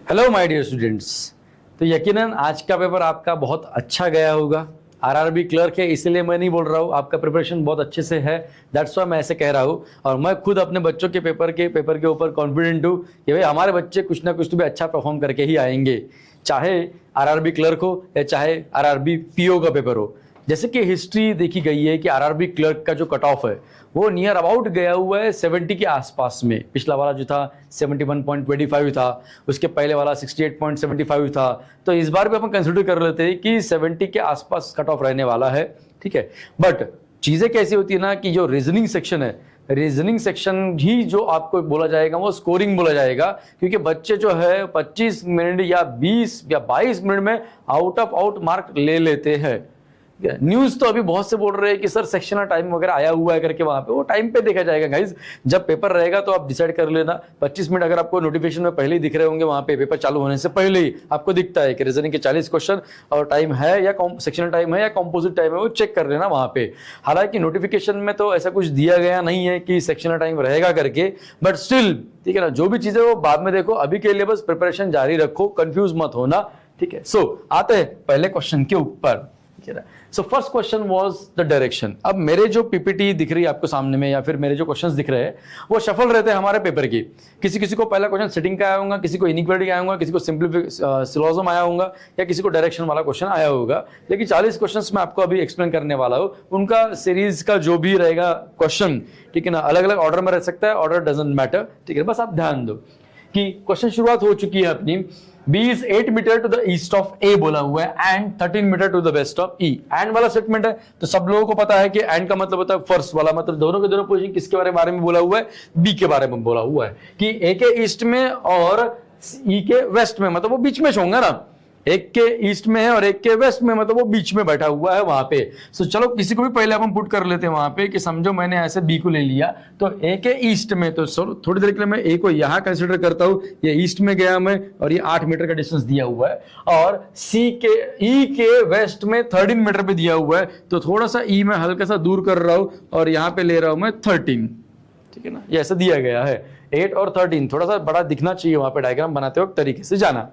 Hello my dear students. तो यकीनन आज का पेपर आपका बहुत अच्छा गया होगा। आरआरबी क्लर्क है इसलिए मैं नहीं बोल रहा हूँ, आपका प्रिपरेशन बहुत अच्छे से है, दैट्स व्हाई मैं ऐसे कह रहा हूँ। और मैं खुद अपने बच्चों के पेपर के ऊपर कॉन्फिडेंट हूँ कि भाई हमारे बच्चे कुछ ना कुछ तो भी अच्छा परफॉर्म करके ही आएंगे, चाहे आरआरबी क्लर्क हो या चाहे आरआरबी पीओ का पेपर हो। जैसे कि हिस्ट्री देखी गई है कि आरआरबी क्लर्क का जो कट ऑफ है वो नियर अबाउट गया हुआ है 70 के आसपास में। पिछला वाला जो था 71.25 था, उसके पहले वाला 68.75 था। तो इस बार भी अपन कंसिडर कर लेते हैं कि 70 के आसपास कट ऑफ रहने वाला है, ठीक है। बट चीजें कैसी होती है ना कि जो रीजनिंग सेक्शन है, रीजनिंग सेक्शन ही जो आपको बोला जाएगा वो स्कोरिंग बोला जाएगा, क्योंकि बच्चे जो है 25 मिनट या 20 या 22 मिनट में आउट ऑफ आउट मार्क ले लेते हैं। न्यूज तो अभी बहुत से बोल रहे हैं कि सर सेक्शनल टाइम वगैरह आया हुआ है करके, वहां पे वो टाइम पे देखा जाएगा गाइज। जब पेपर रहेगा तो आप डिसाइड कर लेना। 25 मिनट अगर आपको नोटिफिकेशन में पहले ही दिख रहे होंगे, वहां पे पेपर चालू होने से पहले ही आपको दिखता है कि रीजनिंग के 40 क्वेश्चन और टाइम है या सेक्शनल टाइम है या कॉम्पोजिट टाइम है, वो चेक कर लेना वहां पे। हालांकि नोटिफिकेशन में तो ऐसा कुछ दिया गया नहीं है कि सेक्शनल टाइम रहेगा करके, बट स्टिल ठीक है ना, जो भी चीजें वो बाद में देखो, अभी के लिए बस प्रिपरेशन जारी रखो, कंफ्यूज मत होना, ठीक है। सो आते हैं पहले क्वेश्चन के ऊपर। So first question was the direction. अब मेरे जो पीपीटी दिख रही है आपको सामने में, या फिर मेरे जो क्वेश्चंस दिख रहे हैं वो शफल रहते हैं हमारे पेपर की। किसी किसी को पहला क्वेश्चन सेटिंग का आया होगा, किसी को इनइक्वालिटी आया होगा, किसी को सिलोजिज्म आया होगा, या किसी को डायरेक्शन वाला क्वेश्चन आया होगा। लेकिन 40 क्वेश्चंस मैं आपको अभी एक्सप्लेन करने वाला हूँ, उनका सीरीज का जो भी रहेगा क्वेश्चन, ठीक है ना, अलग अलग ऑर्डर में रह सकता है, ऑर्डर डजंट मैटर, ठीक है। बस आप ध्यान दो कि क्वेश्चन शुरुआत हो चुकी है अपनी। B is 8 metre to the east of A बोला हुआ है and 13 metre to the west of E। And वाला स्टेटमेंट है तो सब लोगों को पता है कि एंड का मतलब होता है फर्स्ट वाला, मतलब दोनों के दोनों पोजीशन किसके बारे में बोला हुआ है, B के बारे में बोला हुआ है कि A के ईस्ट में और E के वेस्ट में, मतलब वो बीच में होंगे ना, एक के ईस्ट में है और एक के वेस्ट में, मतलब वो बीच में बैठा हुआ है वहां पे। सो चलो किसी को भी पहले अपन पुट कर लेते हैं वहां पे कि समझो मैंने ऐसे बी को ले लिया, तो ए के ईस्ट में, तो थोड़ी देर के लिए मैं ए को यहां कंसीडर करता हूं, ये ईस्ट में गया मैं और ये 8 मीटर का डिस्टेंस दिया हुआ है, और सी के ई के वेस्ट में 13 मीटर पे दिया हुआ है, तो थोड़ा सा ई में हल्का सा दूर कर रहा हूं और यहां पे ले रहा हूं मैं 13, ठीक है ना, ये ऐसा दिया गया है। 8 और 13 थोड़ा सा बड़ा दिखना चाहिए वहां पे डायग्राम बनाते वक्त, तरीके से जाना।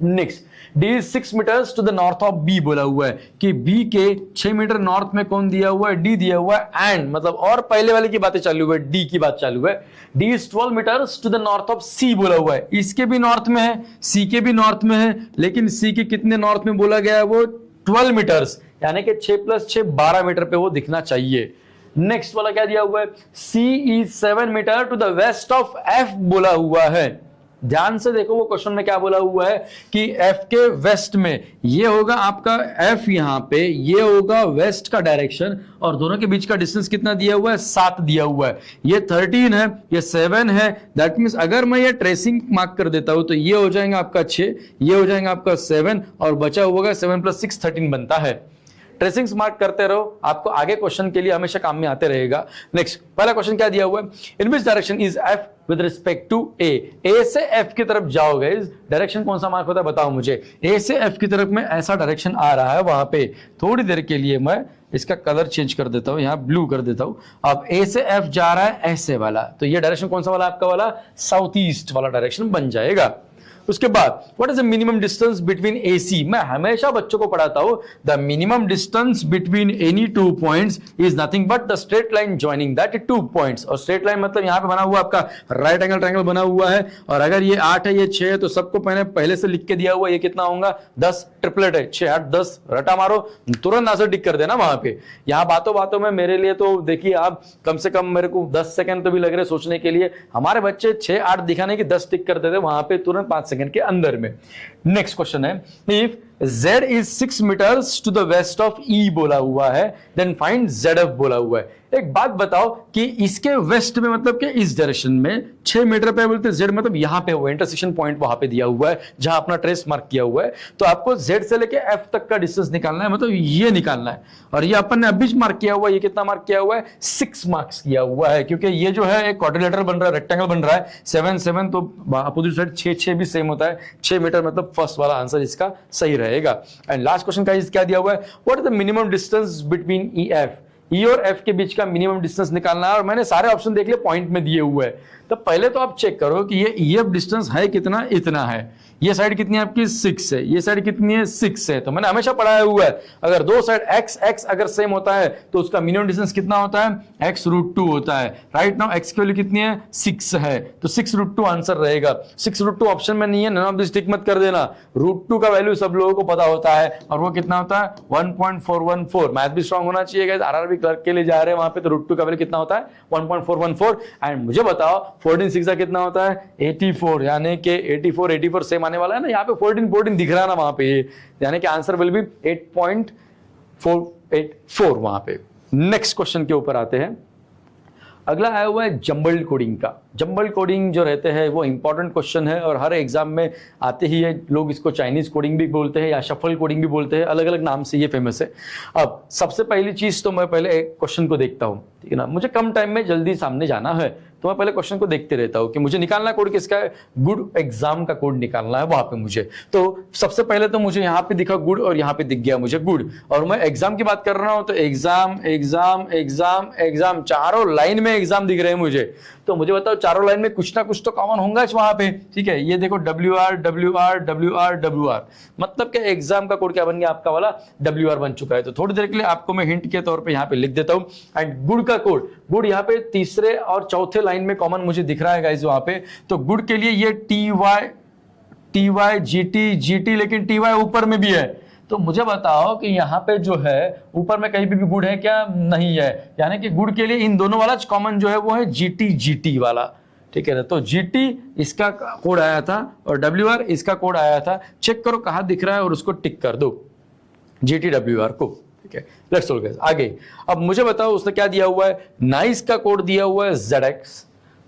Next, D is 6 metres to the north of B बोला हुआ है कि B के 6 मीटर नॉर्थ में कौन दिया हुआ है, D दिया हुआ है, एंड मतलब और पहले वाले की बातें चालू है, D की बात चालू है। D is 12 metres to the north of C बोला हुआ है, इसके भी नॉर्थ में है, C के भी नॉर्थ में है, लेकिन C के कितने नॉर्थ में बोला गया है, वो 12 मीटर्स, यानी कि 6 + 6 12 मीटर पे वो दिखना चाहिए। नेक्स्ट वाला क्या दिया हुआ है, C is 7 metre to the west of F बोला हुआ है। ध्यान से देखो वो क्वेश्चन में क्या बोला हुआ है कि F के वेस्ट में ये होगा आपका F, यहां पे ये होगा वेस्ट का डायरेक्शन, और दोनों के बीच का डिस्टेंस कितना दिया हुआ है, 7 दिया हुआ है। ये 13 है, ये 7 है, दैट मींस अगर मैं ये ट्रेसिंग मार्क कर देता हूं तो ये हो जाएगा आपका 6, ये हो जाएगा आपका 7, और बचा हुआ 7 + 6 13 बनता है। ट्रेसिंग्स मार्क करते रहो, आपको आगे क्वेश्चन के लिए हमेशा काम में आते रहेगा। नेक्स्ट, पहला क्वेश्चन क्या दिया हुआ है, in which direction is F with respect to A। A से F की तरफ जाओगे, डायरेक्शन कौन सा मार्क होता है बताओ मुझे। A से F की तरफ में ऐसा डायरेक्शन आ रहा है, वहां पे थोड़ी देर के लिए मैं इसका कलर चेंज कर देता हूं, यहां ब्लू कर देता हूं। अब A से F जा रहा है ऐसे वाला, तो ये डायरेक्शन कौन सा वाला आपका वाला, साउथ ईस्ट वाला डायरेक्शन बन जाएगा। उसके बाद what is the minimum distance between AC। मैं हमेशा बच्चों को पढ़ाता हूं the minimum distance between any 2 points is nothing but the straight line joining that 2 points. और स्ट्रेट लाइन मतलब यहां पे बना हुआ आपका राइट एंगल ट्रायंगल बना हुआ है, और अगर ये 8 है ये 6 है, तो सबको पहले से लिख के दिया हुआ ये कितना होगा, 10, ट्रिपलेट है 6 8 10, रटा मारो तुरंत आंसर टिक कर देना वहां पे। यहां बातों बातों में मेरे लिए तो देखिए आप कम से कम मेरे को 10 सेकंड तो भी लग रहे सोचने के लिए, हमारे बच्चे 6 8 दिखाने की 10 टिक कर देते वहां पे तुरंत 5 सेकंड के अंदर में। नेक्स्ट क्वेश्चन है, if Z is 6 metres to the west of E बोला हुआ है, देन फाइंड ZF बोला हुआ है। एक बात बताओ कि इसके वेस्ट में मतलब कि इस डायरेक्शन में 6 मीटर पे बोलते Z मतलब यहां पे हुआ इंटरसेक्शन पॉइंट वहां पे दिया हुआ है जहां अपना ट्रेस मार्क किया हुआ है, तो आपको Z से लेके F तक का डिस्टेंस निकालना है, मतलब ये निकालना है। और ये अपन ने अभी मार्क किया हुआ है, ये कितना मार्क किया हुआ है, 6 मार्क्स किया हुआ है, क्योंकि ये जो है एक क्वाड्रिलेटरल बन रहा है, रेक्टेंगल बन रहा है, 7 7 तो अपोजिट साइड 6 6 भी सेम होता है, 6 मीटर मतलब फर्स्ट वाला आंसर इसका सही रहेगा। एंड लास्ट क्वेश्चन का क्या दिया हुआ है, what is the minimum distance between EF। ई और एफ के बीच का मिनिमम डिस्टेंस निकालना है और मैंने सारे ऑप्शन देख लिए पॉइंट में दिए हुए हैं। तो पहले तो आप चेक करो कि ये ई एफ डिस्टेंस है कितना, इतना है। ये साइड कितनी है आपकी 6 है, ये साइड कितनी है 6 है। तो मैंने हमेशा पढ़ाया हुआ है अगर दो साइड x x अगर सेम होता है तो उसका मिनिमम डिस्टेंस कितना होता है x√2 होता है। राइट नाउ x की वैल्यू कितनी है 6 है, तो 6√2 आंसर रहेगा। 6√2 ऑप्शन में नहीं है, नन ऑफ दिस टिक मत कर देना। √2 का वैल्यू सब लोगों को पता होता है और वो कितना होता है 1.414। मैथ भी स्ट्रांग होना चाहिए गाइस, आरआरबी क्लर्क के लिए जा रहे हैं वहां पे, तो √2 का वैल्यू कितना होता है 1.414। एंड मुझे बताओ 14 6 कितना होता है 84, यानी कि 84 सेम आने वाला है ना। यहाँ पे 14 दिख रहा है ना वहां पे, यानी कि आंसर विल बी 8.484 वहां पे। नेक्स्ट क्वेश्चन के ऊपर आते हैं। अगला आया हुआ है जंबल्ड कोडिंग का। जंबल्ड कोडिंग जो रहते हैं वो इंपॉर्टेंट क्वेश्चन है और हर एग्जाम में आते ही है। लोग इसको चाइनीज कोडिंग भी बोलते हैं या शफल कोडिंग भी बोलते हैं, अलग अलग नाम से ये फेमस है। अब सबसे पहली चीज तो मैं पहले एक क्वेश्चन को देखता हूं, ठीक है ना। मुझे कम टाइम में जल्दी सामने जाना है तो मैं पहले क्वेश्चन को देखते रहता हूं कि मुझे निकालना कोड किसका है, गुड एग्जाम का कोड निकालना है वहां पे मुझे। तो सबसे पहले तो मुझे यहाँ पे दिखा गुड और यहाँ पे दिख गया मुझे गुड, और मैं एग्जाम की बात कर रहा हूं तो एग्जाम एग्जाम एग्जाम एग्जाम, चारों लाइन में एग्जाम दिख रहे हैं मुझे। तो मुझे बताओ चारों लाइन में कुछ ना कुछ तो कॉमन होगा वहां पे, ठीक है। ये देखो WR WR WR WR, मतलब कि एग्जाम का कोड क्या बन गया आपका वाला WR बन चुका है। तो थोड़ी देर के लिए आपको मैं हिंट के तौर पे यहाँ पे लिख देता हूँ। एंड गुड का कोड, गुड यहाँ पे तीसरे और चौथे लाइन में कॉमन मुझे दिख रहा है गाइस वहां पे। तो गुड के लिए ये TY GT, लेकिन TY ऊपर में भी है। तो मुझे बताओ कि यहाँ पे जो है ऊपर में कहीं भी गुड है क्या, नहीं है। यानी कि गुड के लिए इन दोनों वाला कॉमन जो है वो है GT वाला, ठीक है ना। तो GT इसका कोड आया था और WR इसका कोड आया था। चेक करो कहाँ दिख रहा है और उसको टिक कर दो GT WR को, ठीक है। लेट्स सॉल्व गाइस आगे। अब मुझे बताओ उसने क्या दिया हुआ है, नाइस का कोड दिया हुआ है ZX।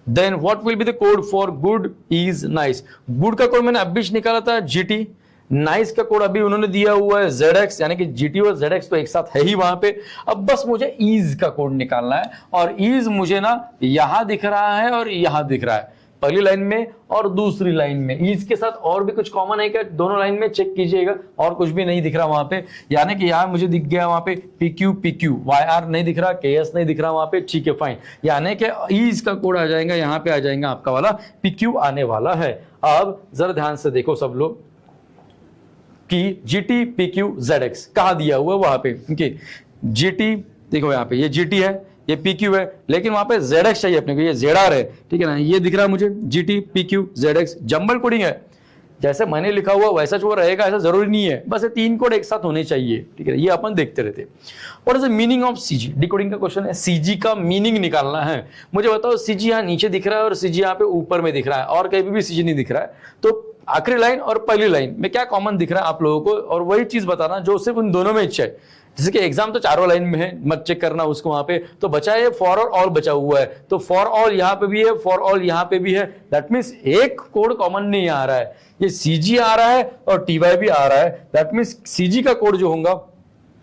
Then what will be the code for good is nice. Good का कोड मैंने अभी निकाला था GT, नाइस का कोड अभी उन्होंने दिया हुआ है ZX, यानी कि GT और ZX तो एक साथ है ही वहां पे। अब बस मुझे ईज का कोड निकालना है और ईज मुझे ना यहां दिख रहा है और यहां दिख रहा है, पहली लाइन में और दूसरी लाइन में। ईज के साथ और भी कुछ कॉमन है क्या, दोनों लाइन में चेक कीजिएगा, और कुछ भी नहीं दिख रहा वहां पे। यानी कि यहां मुझे दिख गया वहां पे PQ YR नहीं दिख रहा, KS नहीं दिख रहा वहां पे, ठीक है फाइन। यानी कि ईज का कोड आ जाएगा, यहाँ पे आ जाएगा आपका वाला PQ आने वाला है। अब जरा ध्यान से देखो सब लोग कि GT PQ ZX कहाँ दिया हुआ है वहां पे, क्योंकि GT देखो यहाँ पे ये GT है, ये PQ है, लेकिन वहां पे ZX चाहिए अपने को, ये ZR है, ठीक है ना। ये दिख रहा है मुझे GT PQ ZX, jumble coding है। जैसे मैंने लिखा हुआ वैसा जो रहेगा ऐसा जरूरी नहीं है, बस ये 3 कोड एक साथ होने चाहिए, ठीक है। ये अपन देखते रहते। What is the meaning of CG, decoding का क्वेश्चन है। CG का मीनिंग निकालना है। मुझे बताओ CG यहाँ नीचे दिख रहा है और CG यहाँ पे ऊपर में दिख रहा है और कहीं भी CG नहीं दिख रहा है, तो आखिरी लाइन और पहली लाइन में क्या कॉमन दिख रहा है आप लोगों को, और वही चीज बताना जो सिर्फ उन दोनों में इच्छा है। जैसे कि एग्जाम तो चारों लाइन में है, मत चेक करना उसको वहां पे। तो बचा है फॉर और ऑल बचा हुआ है, तो फॉर ऑल यहाँ पे भी है, फॉर ऑल यहाँ पे भी है। दैट मीन्स एक कोड कॉमन नहीं आ रहा है, ये CG आ रहा है और TY भी आ रहा है। दैट मीन्स CG का कोड जो होगा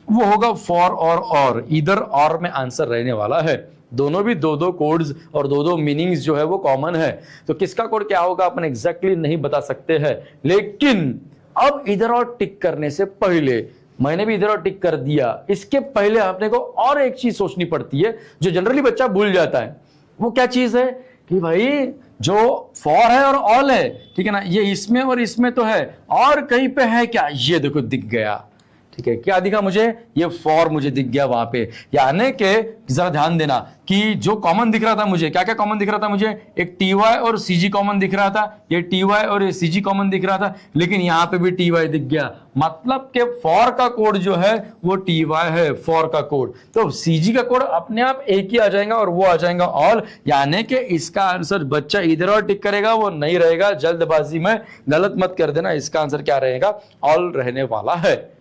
वो होगा फॉर और इधर और में आंसर रहने वाला है। दोनों भी दो कोड्स और दो मीनिंग्स जो है वो कॉमन है। तो किसका कोड क्या होगा अपन एग्जैक्टली नहीं बता सकते हैं, लेकिन अब इधर और टिक करने से पहले, मैंने भी इधर और टिक कर दिया, इसके पहले अपने को और एक चीज सोचनी पड़ती है जो जनरली बच्चा भूल जाता है। वो क्या चीज है कि भाई जो फॉर है और ऑल है, ठीक है ना, ये इसमें और इसमें तो है, और कहीं पे है क्या, ये देखो दिख गया, ठीक है। क्या दिखा मुझे, ये फॉर मुझे दिख गया वहां पे। यानी कि जरा ध्यान देना कि जो कॉमन दिख रहा था मुझे, क्या क्या कॉमन दिख रहा था मुझे, एक TY और CG कॉमन दिख रहा था, ये TY और ये CG कॉमन दिख रहा था, लेकिन यहाँ पे भी TY दिख गया। मतलब कि फॉर का कोड जो है वो TY है, फॉर का कोड। तो CG का कोड अपने आप एक ही आ जाएगा और वो आ जाएगा ऑल। यानी कि इसका आंसर बच्चा इधर और टिक करेगा वो नहीं रहेगा, जल्दबाजी में गलत मत कर देना। इसका आंसर क्या रहेगा, ऑल रहने वाला है।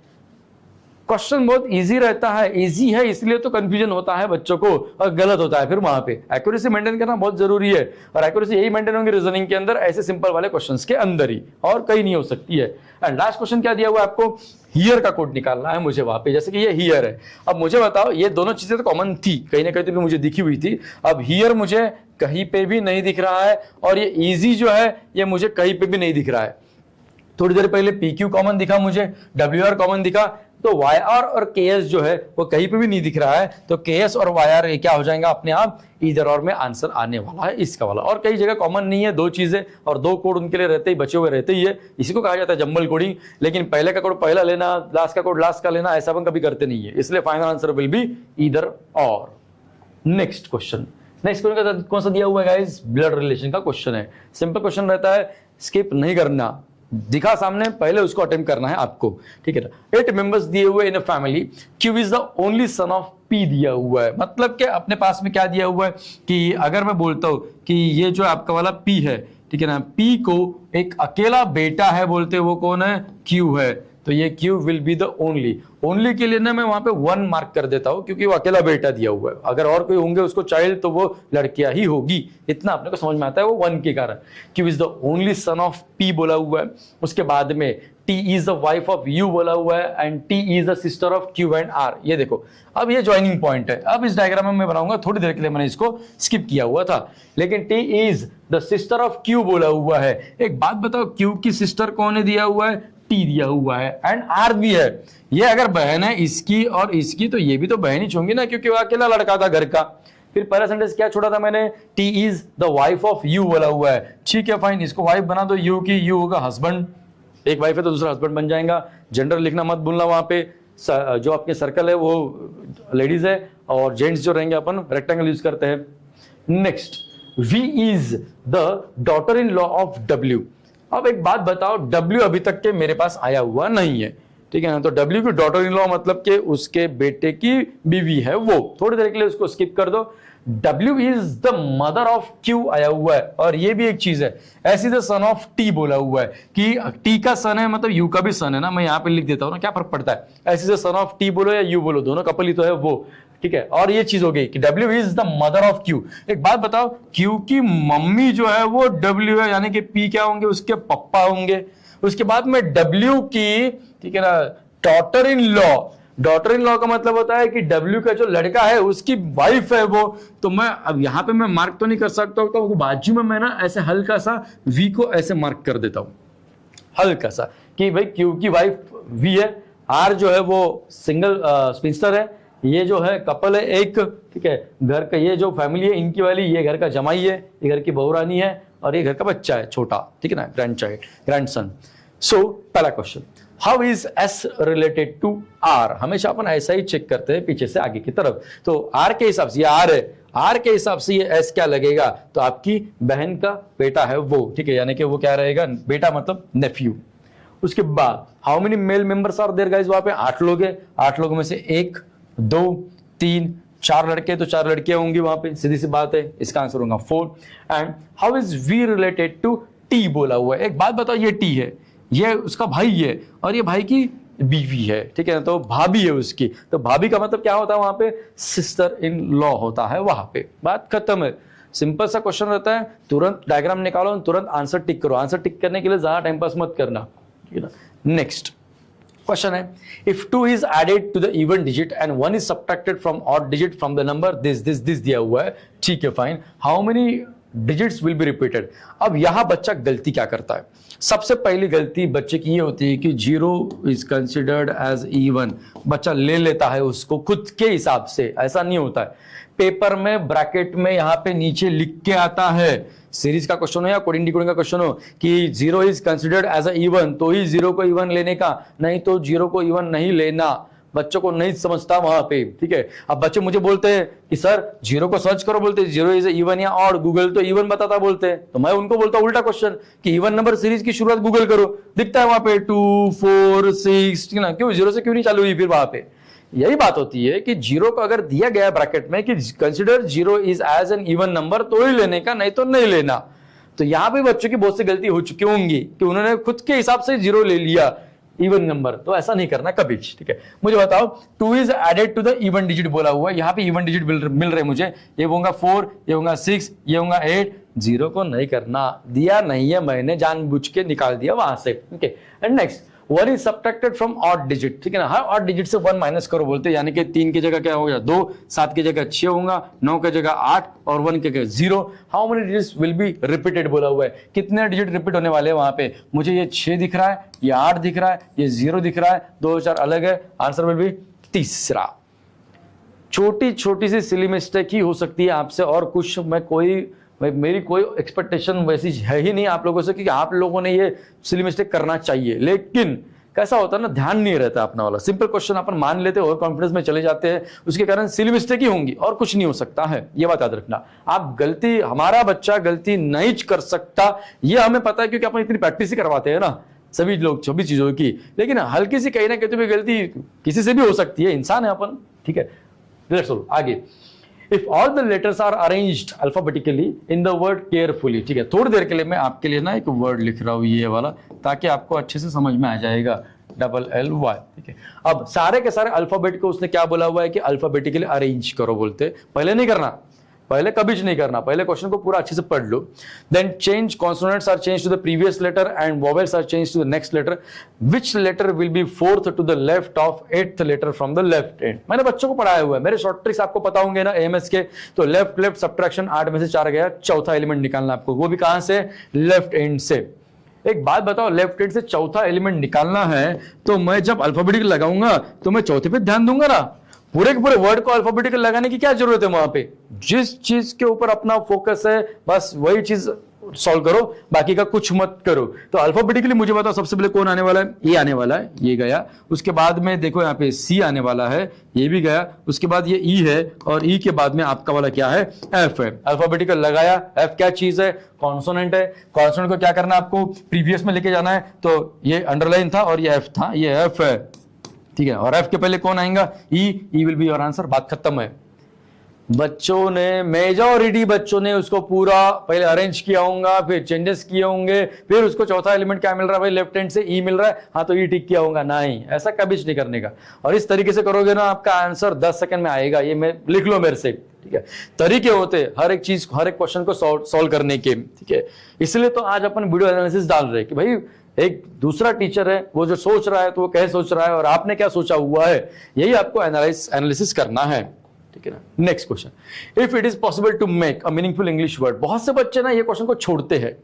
क्वेश्चन बहुत इजी रहता है, इजी है इसलिए तो कंफ्यूजन होता है बच्चों को और गलत होता है फिर वहां पे। एक्यूरेसी मेंटेन करना बहुत जरूरी है और एक्यूरेसी यही मेंटेन होगी रीजनिंग के अंदर, ऐसे सिंपल वाले क्वेश्चंस के अंदर ही, और कहीं नहीं हो सकती है। एंड लास्ट क्वेश्चन क्या दिया हुआ है आपको, हियर का कोड निकालना है मुझे वहां पे। जैसे कि ये हियर है, अब मुझे बताओ ये दोनों चीजें तो कॉमन थी, कहीं ना कहीं तो मुझे दिखी हुई थी। अब हियर मुझे कहीं पे भी नहीं दिख रहा है और ये इजी जो है ये मुझे कहीं पे भी नहीं दिख रहा है। थोड़ी देर पहले PQ कॉमन दिखा मुझे, WR कॉमन दिखा, तो वाई आर और के एस जो है वो कहीं पे भी नहीं दिख रहा है, तो के एस और वाई आर क्या हो जाएगा अपने आप, इधर और में आंसर आने वाला है इसका वाला। और कई जगह कॉमन नहीं है, दो चीजें और दो कोड उनके लिए रहते ही बचे हुए रहते ही है, इसी को कहा जाता है जंबल कोडिंग। लेकिन पहले का कोड पहला लेना, लास्ट का कोड लास्ट का लेना, ऐसा अपन कभी करते नहीं है, इसलिए final answer will be either और। नेक्स्ट क्वेश्चन कौन सा दिया हुआ है गाइस, ब्लड रिलेशन का क्वेश्चन है। सिंपल क्वेश्चन रहता है, स्किप नहीं करना, दिखा सामने पहले उसको अटेम्प्ट करना है आपको, ठीक है ना। 8 मेंबर्स दिए हुए in a family, Q is the only son of P दिया हुआ है, मतलब कि अपने पास में क्या दिया हुआ है कि अगर मैं बोलता हूं कि ये जो आपका वाला पी है, ठीक है ना, पी को एक अकेला बेटा है बोलते, वो कौन है, क्यू है, तो ये Q will be the only के लिए ना मैं वहां पे 1 मार्क कर देता हूं, क्योंकि वो अकेला बेटा दिया हुआ है। अगर और कोई होंगे उसको चाइल्ड, तो वो लड़कियां ही होगी, इतना अपने को समझ में आता है, वो 1 के कारण। Q is the only son of P बोला हुआ है, उसके बाद में T is the wife of U बोला हुआ है, and T is the sister of Q and R. ये देखो, अब ये ज्वाइनिंग पॉइंट है। अब इस डायग्राम में मैं बनाऊंगा, थोड़ी देर के लिए मैंने इसको स्किप किया हुआ था, लेकिन T is the sister of Q बोला हुआ है। एक बात बताओ, क्यू की सिस्टर कौन है दिया हुआ है, टी दिया हुआ है, एंड आर भी है। ये अगर बहन है इसकी और इसकी, तो ये भी तो बहन ही होंगी ना, क्योंकि वो अकेला लड़का था घर का। फिर पहला सेंटेंस क्या छोड़ा था मैंने, T is the wife of U बोला हुआ है, ठीक है फाइन, इसको वाइफ बना दो यू की, यू होगा हस्बैंड, एक वाइफ है तो दूसरा हस्बैंड बन जाएगा। जेंडर लिखना मत भूलना, वहां पे जो आपके सर्कल है वो लेडीज है और जेंट्स जो रहेंगे अपन रेक्टेंगल यूज करते हैं। Next, V is the daughter in law of W. अब एक बात बताओ, W अभी तक के मेरे पास आया हुआ नहीं है, ठीक है ना, तो W की डॉटर इन लॉ मतलब कि उसके बेटे की बीवी है वो, थोड़ी देर के लिए उसको स्किप कर दो। W is the mother of Q आया हुआ है, और ये भी एक चीज है, ऐसी द सन ऑफ T बोला हुआ है कि T का सन है मतलब U का भी सन है ना, मैं यहाँ पे लिख देता हूँ ना, क्या फर्क पड़ता है, ऐसी द सन ऑफ T बोलो या U बोलो, दोनों कपल ही तो है वो, ठीक है। और ये चीज हो गई कि W is the mother of Q। एक बात बताओ, Q की मम्मी जो है वो W है, यानी कि P क्या होंगे, उसके पप्पा होंगे। उसके बाद में W की, ठीक है ना, daughter in law, daughter in law का मतलब होता है कि W का जो लड़का है उसकी वाइफ है वो, तो मैं अब यहां पे मैं मार्क तो नहीं कर सकता, तो बाजू में मैं ना ऐसे हल्का सा V को ऐसे मार्क कर देता हूं, हल्का सा, कि भाई Q की वाइफ V है, R जो है वो सिंगल स्पिंस्टर है, ये जो है कपल है एक, ठीक है, घर का ये जो फैमिली है इनकी वाली, ये घर का जमाई है, ये घर की बहुरानी है, और ये घर का बच्चा है छोटा, ठीक है ना, ग्रैंड चाइल्ड, ग्रैंडसन। सो पहला question, how is S related to R. हमेशा अपन ऐसा ही चेक करते हैं पीछे से आगे की तरफ, तो आर के हिसाब से ये आर है, आर के हिसाब से ये एस क्या लगेगा, तो आपकी बहन का बेटा है वो, ठीक है, यानी कि वो क्या रहेगा, बेटा मतलब नेफ्यू। उसके बाद how many male members are there guys, वहां पे 8 लोग है, 8 लोगों में से 1 2 3 4 लड़के तो 4 लड़कियां होंगी वहां पे, सीधी सी बात है, इसका आंसर होगा 4। And how is V related to T बोला हुआ है। एक बात बताओ, ये टी है, ये उसका भाई है, और ये भाई की बीवी है, ठीक है ना, तो भाभी है उसकी, तो भाभी का मतलब क्या होता है वहां पे, सिस्टर इन लॉ होता है वहां पे, बात खत्म है। सिंपल सा क्वेश्चन रहता है, तुरंत डायग्राम निकालो, तुरंत आंसर टिक करो, आंसर टिक करने के लिए ज्यादा टाइम पास मत करना, ठीक है ना। नेक्स्ट क्वेश्चन है, if 2 is added to the even digit and 1 is subtracted from odd digit from the number this दिया हुआ है, ठीक है fine, how many digits will be repeated. अब यहां बच्चा गलती क्या करता है, सबसे पहली गलती बच्चे की ये होती है कि 0 इज कंसिडर्ड एज इवन, बच्चा ले लेता है उसको खुद के हिसाब से, ऐसा नहीं होता है। पेपर में ब्रैकेट में यहाँ पे नीचे लिख के आता है, सीरीज का क्वेश्चन हो या कोडिंग डिकोडिंग का क्वेश्चन हो, कि 0 is considered as a even, तो ही 0 को इवन लेने का, नहीं तो 0 को इवन नहीं लेना। बच्चों को नहीं समझता वहां पे, ठीक है। अब बच्चे मुझे बोलते हैं कि सर 0 को सर्च करो, बोलते 0 इज इवन या ऑड, गूगल तो इवन बताता बोलते हैं, तो मैं उनको बोलता उल्टा क्वेश्चन कि इवन नंबर सीरीज की शुरुआत गूगल करो, दिखता है वहां पे 2 4 6, ठीक है ना, क्यों 0 से क्यों नहीं चालू हुई फिर वहां पे। यही बात होती है कि 0 को अगर दिया गया ब्रैकेट में कि consider 0 is as an even number, तो ही लेने का, नहीं तो नहीं लेना। तो यहां पे बच्चों की बहुत सी गलती हो चुकी होंगी कि उन्होंने खुद के हिसाब से 0 ले लिया इवन नंबर, तो ऐसा नहीं करना कभी, ठीक है। मुझे बताओ, 2 is added to the even digit बोला हुआ है, यहाँ पे इवन डिजिट मिल रहे मुझे, ये होगा 4, ये होगा 6, ये होगा 8, 0 को नहीं करना, दिया नहीं है मैंने, जानबूझ के निकाल दिया वहां से, ठीक है। And next, 1 is subtracted from odd digit, ठीक है ना, हर ऑड डिजिट से 1 माइनस करो बोलते हैं, यानी कि 3 की जगह क्या हो गया 2, 7 की जगह 6 होगा, 9 की जगह 8 और 1 की जगह 0। How many digits will be repeated बोला हुआ है, कितने डिजिट रिपीट होने वाले हैं वहां पे, मुझे ये 6 दिख रहा है, ये 8 दिख रहा है, ये 0 दिख रहा है, 2 4 अलग है, आंसर विल बी तीसरा। छोटी छोटी सी सिली मिस्टेक ही हो सकती है आपसे, और कुछ मेरी कोई एक्सपेक्टेशन वैसी है ही नहीं आप लोगों से कि आप लोगों ने ये सिली मिस्टेक करना चाहिए, लेकिन कैसा होता है ना, ध्यान नहीं रहता अपना वाला, सिंपल क्वेश्चन अपन मान लेते हैं और कॉन्फिडेंस में चले जाते हैं, उसके कारण सिली मिस्टेक ही होंगी और कुछ नहीं हो सकता है, ये बात याद रखना। आप गलती, हमारा बच्चा गलती नहीं कर सकता ये हमें पता है, क्योंकि अपन इतनी प्रैक्टिस ही करवाते हैं ना सभी लोग सभी चीजों की, लेकिन हल्की सी कहीं ना कहीं तो भी गलती किसी से भी हो सकती है, इंसान है अपन, ठीक है। लेट्स सो आगे, if all the letters are arranged alphabetically in the word carefully, ठीक है, थोड़ी देर के लिए मैं आपके लिए ना एक वर्ड लिख रहा हूं ये वाला, ताकि आपको अच्छे से समझ में आ जाएगा, LLY, ठीक है। अब सारे के सारे अल्फाबेट को उसने क्या बोला हुआ है कि अल्फाबेटिकली अरेंज करो बोलते, पहले नहीं करना, पहले कभी नहीं करना, पहले क्वेश्चन को पूरा अच्छे से पढ़ लो। Then change consonants are change to the previous letter and vowels are change to the next letter, which letter will be fourth to the left of 8th letter from the left end. मैंने बच्चों को पढ़ाया हुआ है, मेरे short tricks आपको पता होंगे ना AMS के, तो लेफ्ट सब्ट्रैक्शन 8 में से 4 गया, चौथा एलिमेंट निकालना आपको, वो भी कहां से, लेफ्ट एंड से। एक बात बताओ, लेफ्ट हैंड से चौथा एलिमेंट निकालना है तो मैं जब अल्फाबेटिकल लगाऊंगा तो मैं चौथे पे ध्यान दूंगा ना, पूरे के पूरे वर्ड को अल्फाबेटिकल लगाने की क्या जरूरत है, वहां पे जिस चीज के ऊपर अपना फोकस है बस वही चीज सॉल्व करो, बाकी का कुछ मत करो। तो अल्फाबेटिकली मुझे बताओ सबसे पहले कौन आने वाला है, ए आने वाला है, ये गया, उसके बाद में देखो यहाँ पे सी आने वाला है, ये भी गया, उसके बाद ये ई है, और ई के बाद में आपका वाला क्या है, एफ है। अल्फाबेटिकल लगाया, एफ क्या चीज है, कॉन्सोनेंट है, कॉन्सोनेंट को क्या करना है आपको, प्रीवियस में लेके जाना है, तो ये अंडरलाइन था और ये एफ था, ये एफ है, ठीक है, और एफ के पहले कौन आएगा, ई विल बी योर आंसर, बात खत्म है। बच्चों ने, मेजॉरिटी बच्चों ने उसको पूरा पहले अरेंज किया होगा, फिर चेंजेस किए होंगे, फिर उसको चौथा एलिमेंट क्या मिल रहा है भाई, लेफ्ट हैंड से ई मिल रहा है, हाँ तो ई टिक किया होगा, नहीं ऐसा कभी नहीं करने का। और इस तरीके से करोगे ना आपका आंसर 10 सेकंड में आएगा, ये मैं लिख लो मेरे से, ठीक है। तरीके होते हर एक चीज, हर एक क्वेश्चन को सॉल्व करने के, ठीक है। इसलिए तो आज अपन वीडियो एनालिसिस डाल रहे हैं कि भाई एक दूसरा टीचर है वो जो सोच रहा है तो वो कैसे सोच रहा है और आपने क्या सोचा हुआ है, यही आपको एनालिसिस करना है, ठीक है ना। Next question, if it is possible to make a meaningful English word. बहुत से बच्चे ना ये क्वेश्चन को छोड़ते हैं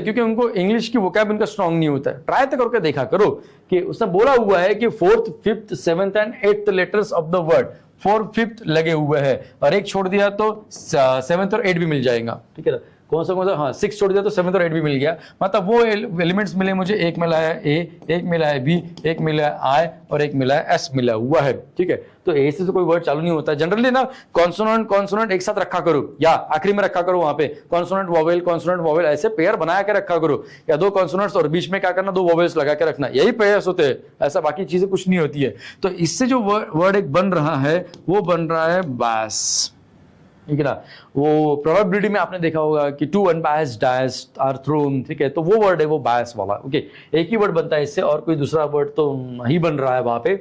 क्योंकि उनको इंग्लिश की वोकैब उनका स्ट्रांग नहीं होता है। ट्राई तो करके देखा करो कि उसने बोला हुआ है कि 4th, 5th, 7th and 8th letters of the word, 4th, 5th लगे हुए हैं और एक छोड़ दिया तो 7th और 8th भी मिल जाएगा, ठीक है ना। कौन सा हाँ 6 छोड़ दिया तो 7th और 8th भी मिल गया, मतलब वो एलिमेंट्स मिले मुझे, एक मिला है ए, एक मिला है बी, एक मिला है आई और एक मिला है एस मिला हुआ है, ठीक है। तो ए से तो कोई वर्ड चालू नहीं होता है जनरली ना, कॉन्सोनेंट एक साथ रखा करो या आखिरी में रखा करो, वहां पे कॉन्सोनेंट वोवेल ऐसे पेयर बना के रखा करो, या 2 कॉन्सोनेंट्स और बीच में क्या करना 2 वोवेल्स लगा के रखना, यही पेयर्स होते हैं, ऐसा बाकी चीजें कुछ नहीं होती है। तो इससे जो वर्ड एक बन रहा है वो बन रहा है बास, ठीक है ना। वो प्रोबेबिलिटी में आपने देखा होगा कि 2 अनबायस्ड डायस आर थ्रोन, ठीक है, तो वो वर्ड है वो बायस वाला, ओके। एक ही वर्ड बनता है इससे और कोई दूसरा वर्ड तो नहीं बन रहा है वहां पे,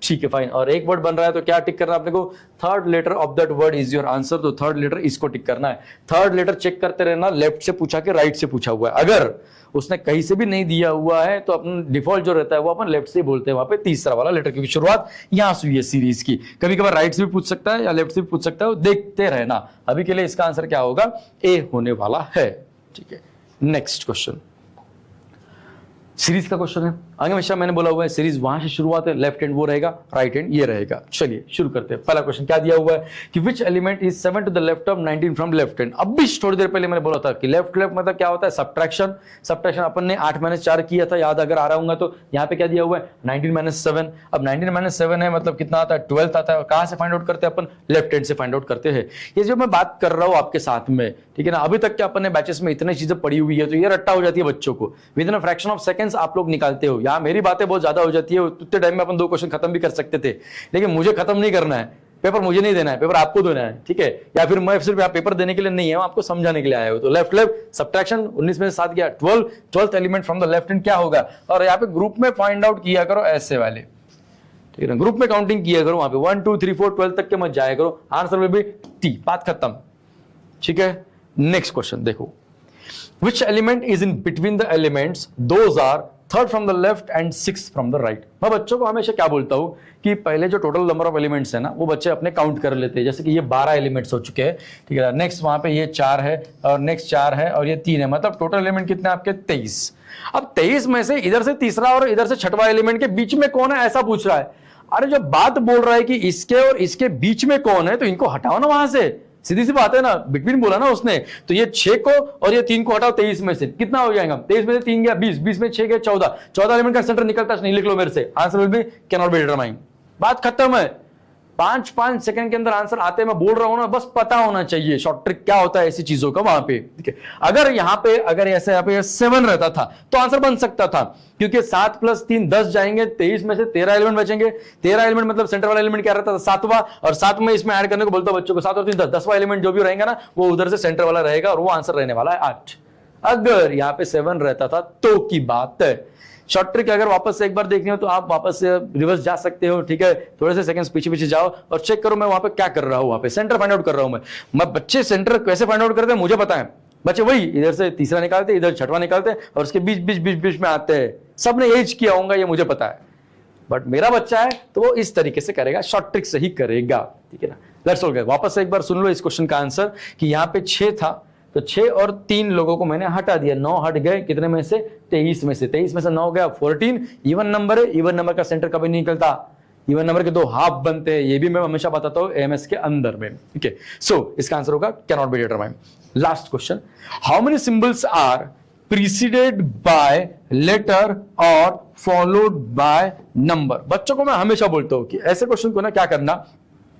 ठीक है फाइन। और एक वर्ड बन रहा है तो क्या टिक करना है आपने को, 3rd letter of that word is your answer, तो 3rd लेटर इसको टिक करना है। 3rd लेटर चेक करते रहना, लेफ्ट से पूछा के राइट से पूछा हुआ है, अगर उसने कहीं से भी नहीं दिया हुआ है तो अपन डिफॉल्ट जो रहता है वो अपन लेफ्ट से बोलते हैं वहां पे, तीसरा वाला लेटर, क्योंकि शुरुआत यहां से हुई है सीरीज की। कभी कभार राइट से भी पूछ सकता है या लेफ्ट से भी पूछ सकता है, देखते रहना। अभी के लिए इसका आंसर क्या होगा, ए होने वाला है, ठीक है। नेक्स्ट क्वेश्चन सीरीज का क्वेश्चन है। आगे हमेशा मैंने बोला हुआ है सीरीज वहां से शुरुआत है, लेफ्ट हैंड वो रहेगा, राइट हैंड ये रहेगा। चलिए शुरू करते हैं। पहला क्वेश्चन क्या दिया हुआ है कि which element is 7 to the left of 19 from left hand. अब भी थोड़ी देर पहले मैंने बोला था कि लेफ्ट मतलब क्या होता है, सब्ट्रैक्शन। सब्ट्रैक्शन अपन ने 8 - 4 किया था, याद अगर आ रहा होगा तो। यहाँ पे क्या दिया हुआ है 19 - 7। अब 19 - 7 है मतलब कितना आता है, 12 आता है। और कहां से फाइंड आउट करते हैं अपन, लेफ्ट हैंड से फाइंड आउट करते हैं। ये जो मैं बात कर रहा हूं आपके साथ में, ठीक है ना, अभी तक क्या अपन ने बैचेस में इतनी चीजें पड़ी हुई है तो ये रट्टा हो जाती है बच्चों को। With in a fraction of seconds आप लोग निकालते हो। यहाँ मेरी बातें बहुत ज्यादा हो जाती है, उतने टाइम में अपन 2 क्वेश्चन खत्म भी कर सकते थे, लेकिन मुझे खत्म नहीं करना है। पेपर मुझे नहीं देना है, पेपर आपको देना है, ठीक है। या फिर मैं सिर्फ यहाँ पेपर देने के लिए नहीं है, आपको समझाने के लिए आया हो। तो लेफ्ट सब्ट्रैक्शन 19 में से 7 गया, 12th element from the left hand क्या होगा। और यहाँ पे ग्रुप में फाइंड आउट किया करो ऐसे वाले, ठीक है ना, ग्रुप में काउंटिंग किया करो। वहां पे 1 2 3 4 12 तक के मत जाया करो। आंसर विल बी टी, बात खत्म, ठीक है। नेक्स्ट क्वेश्चन देखो, which element is in between the elements, those are 3rd from the left and 6th from the right. मैं बच्चों को हमेशा क्या बोलता हूँ कि पहले जो टोटल नंबर ऑफ एलिमेंट्स है ना वो बच्चे अपने काउंट कर लेते हैं। जैसे कि ये 12 एलिमेंट्स हो चुके हैं, ठीक है, नेक्स्ट वहां पे ये 4 है और नेक्स्ट 4 है और ये 3 है, मतलब टोटल एलिमेंट कितने आपके 23। अब 23 में से इधर से तीसरा और इधर से छठवां एलिमेंट के बीच में कौन है ऐसा पूछ रहा है। अरे जब बात बोल रहा है कि इसके और इसके बीच में कौन है तो इनको हटाओ ना वहां से, सीधी सी बात है ना, बिटवीन बोला ना उसने, तो ये 6 को और ये 3 को हटाओ 23 में से, कितना हो जाएगा, 23 में से 3 गया 20, 20 में 6 गया 14, 14 एलिमेंट का सेंटर निकलता नहीं, लिख लो मेरे से, answer will B can not be determined. बात खत्म है। 5 सेकंड के अंदर आंसर आते मैं बोल रहा हूं ना, बस पता होना चाहिए शॉर्ट ट्रिक क्या होता है ऐसी चीजों का वहां पे, ठीक है। अगर यहाँ पे अगर ऐसे यहाँ पे 7 रहता था तो आंसर बन सकता था, क्योंकि 7 + 3 10 जाएंगे, 23 में से 13 एलिमेंट बचेंगे, 13 एलिमेंट मतलब सेंटर वाला एलिमेंट क्या रहता था 7वां, और 7 में इसमें ऐड करने को बोलता बच्चों को 7 और 3 10, 10वां एलिमेंट जो भी रहेगा ना वो उधर से सेंटर वाला रहेगा और वो आंसर रहने वाला है 8। अगर यहाँ पे 7 रहता था तो की बात है। शॉर्ट ट्रिक अगर वापस से एक बार देखनी हो तो आप वापस से रिवर्स जा सकते हो, ठीक है, थोड़े से सेकंड्स पीछे पीछे जाओ और चेक करो मैं वहां पे क्या कर रहा हूं। वहां पे सेंटर फाइंड आउट कर रहा हूं मैं बच्चे सेंटर कैसे फाइंड आउट करते हैं मुझे पता है। बच्चे वही इधर से तीसरा निकालते, इधर छठवां निकालते और उसके बीच बीच बीच बीच में आते हैं। सबने यही किया होगा ये मुझे पता है, बट मेरा बच्चा है तो वो इस तरीके से करेगा, शॉर्ट ट्रिक से ही करेगा, ठीक है ना। लेट्स हो गए, वापस से एक बार सुन लो इस क्वेश्चन का आंसर कि यहाँ पे 6 था तो 6 और 3 लोगों को मैंने हटा दिया, 9 हट गए, कितने में से 23 में से, 23 में से 9 गया 14। इवन नंबर है, इवन नंबर का सेंटर कभी नहीं निकलता, इवन नंबर के 2 हाफ बनते हैं, ये भी मैं हमेशा बताता हूं एमएस के अंदर में, ठीक है। सो इसका आंसर होगा can not be determined. Last question, how many symbols are preceded by letter और फॉलोड बाय नंबर। बच्चों को मैं हमेशा बोलता हूं कि ऐसे क्वेश्चन को ना क्या करना,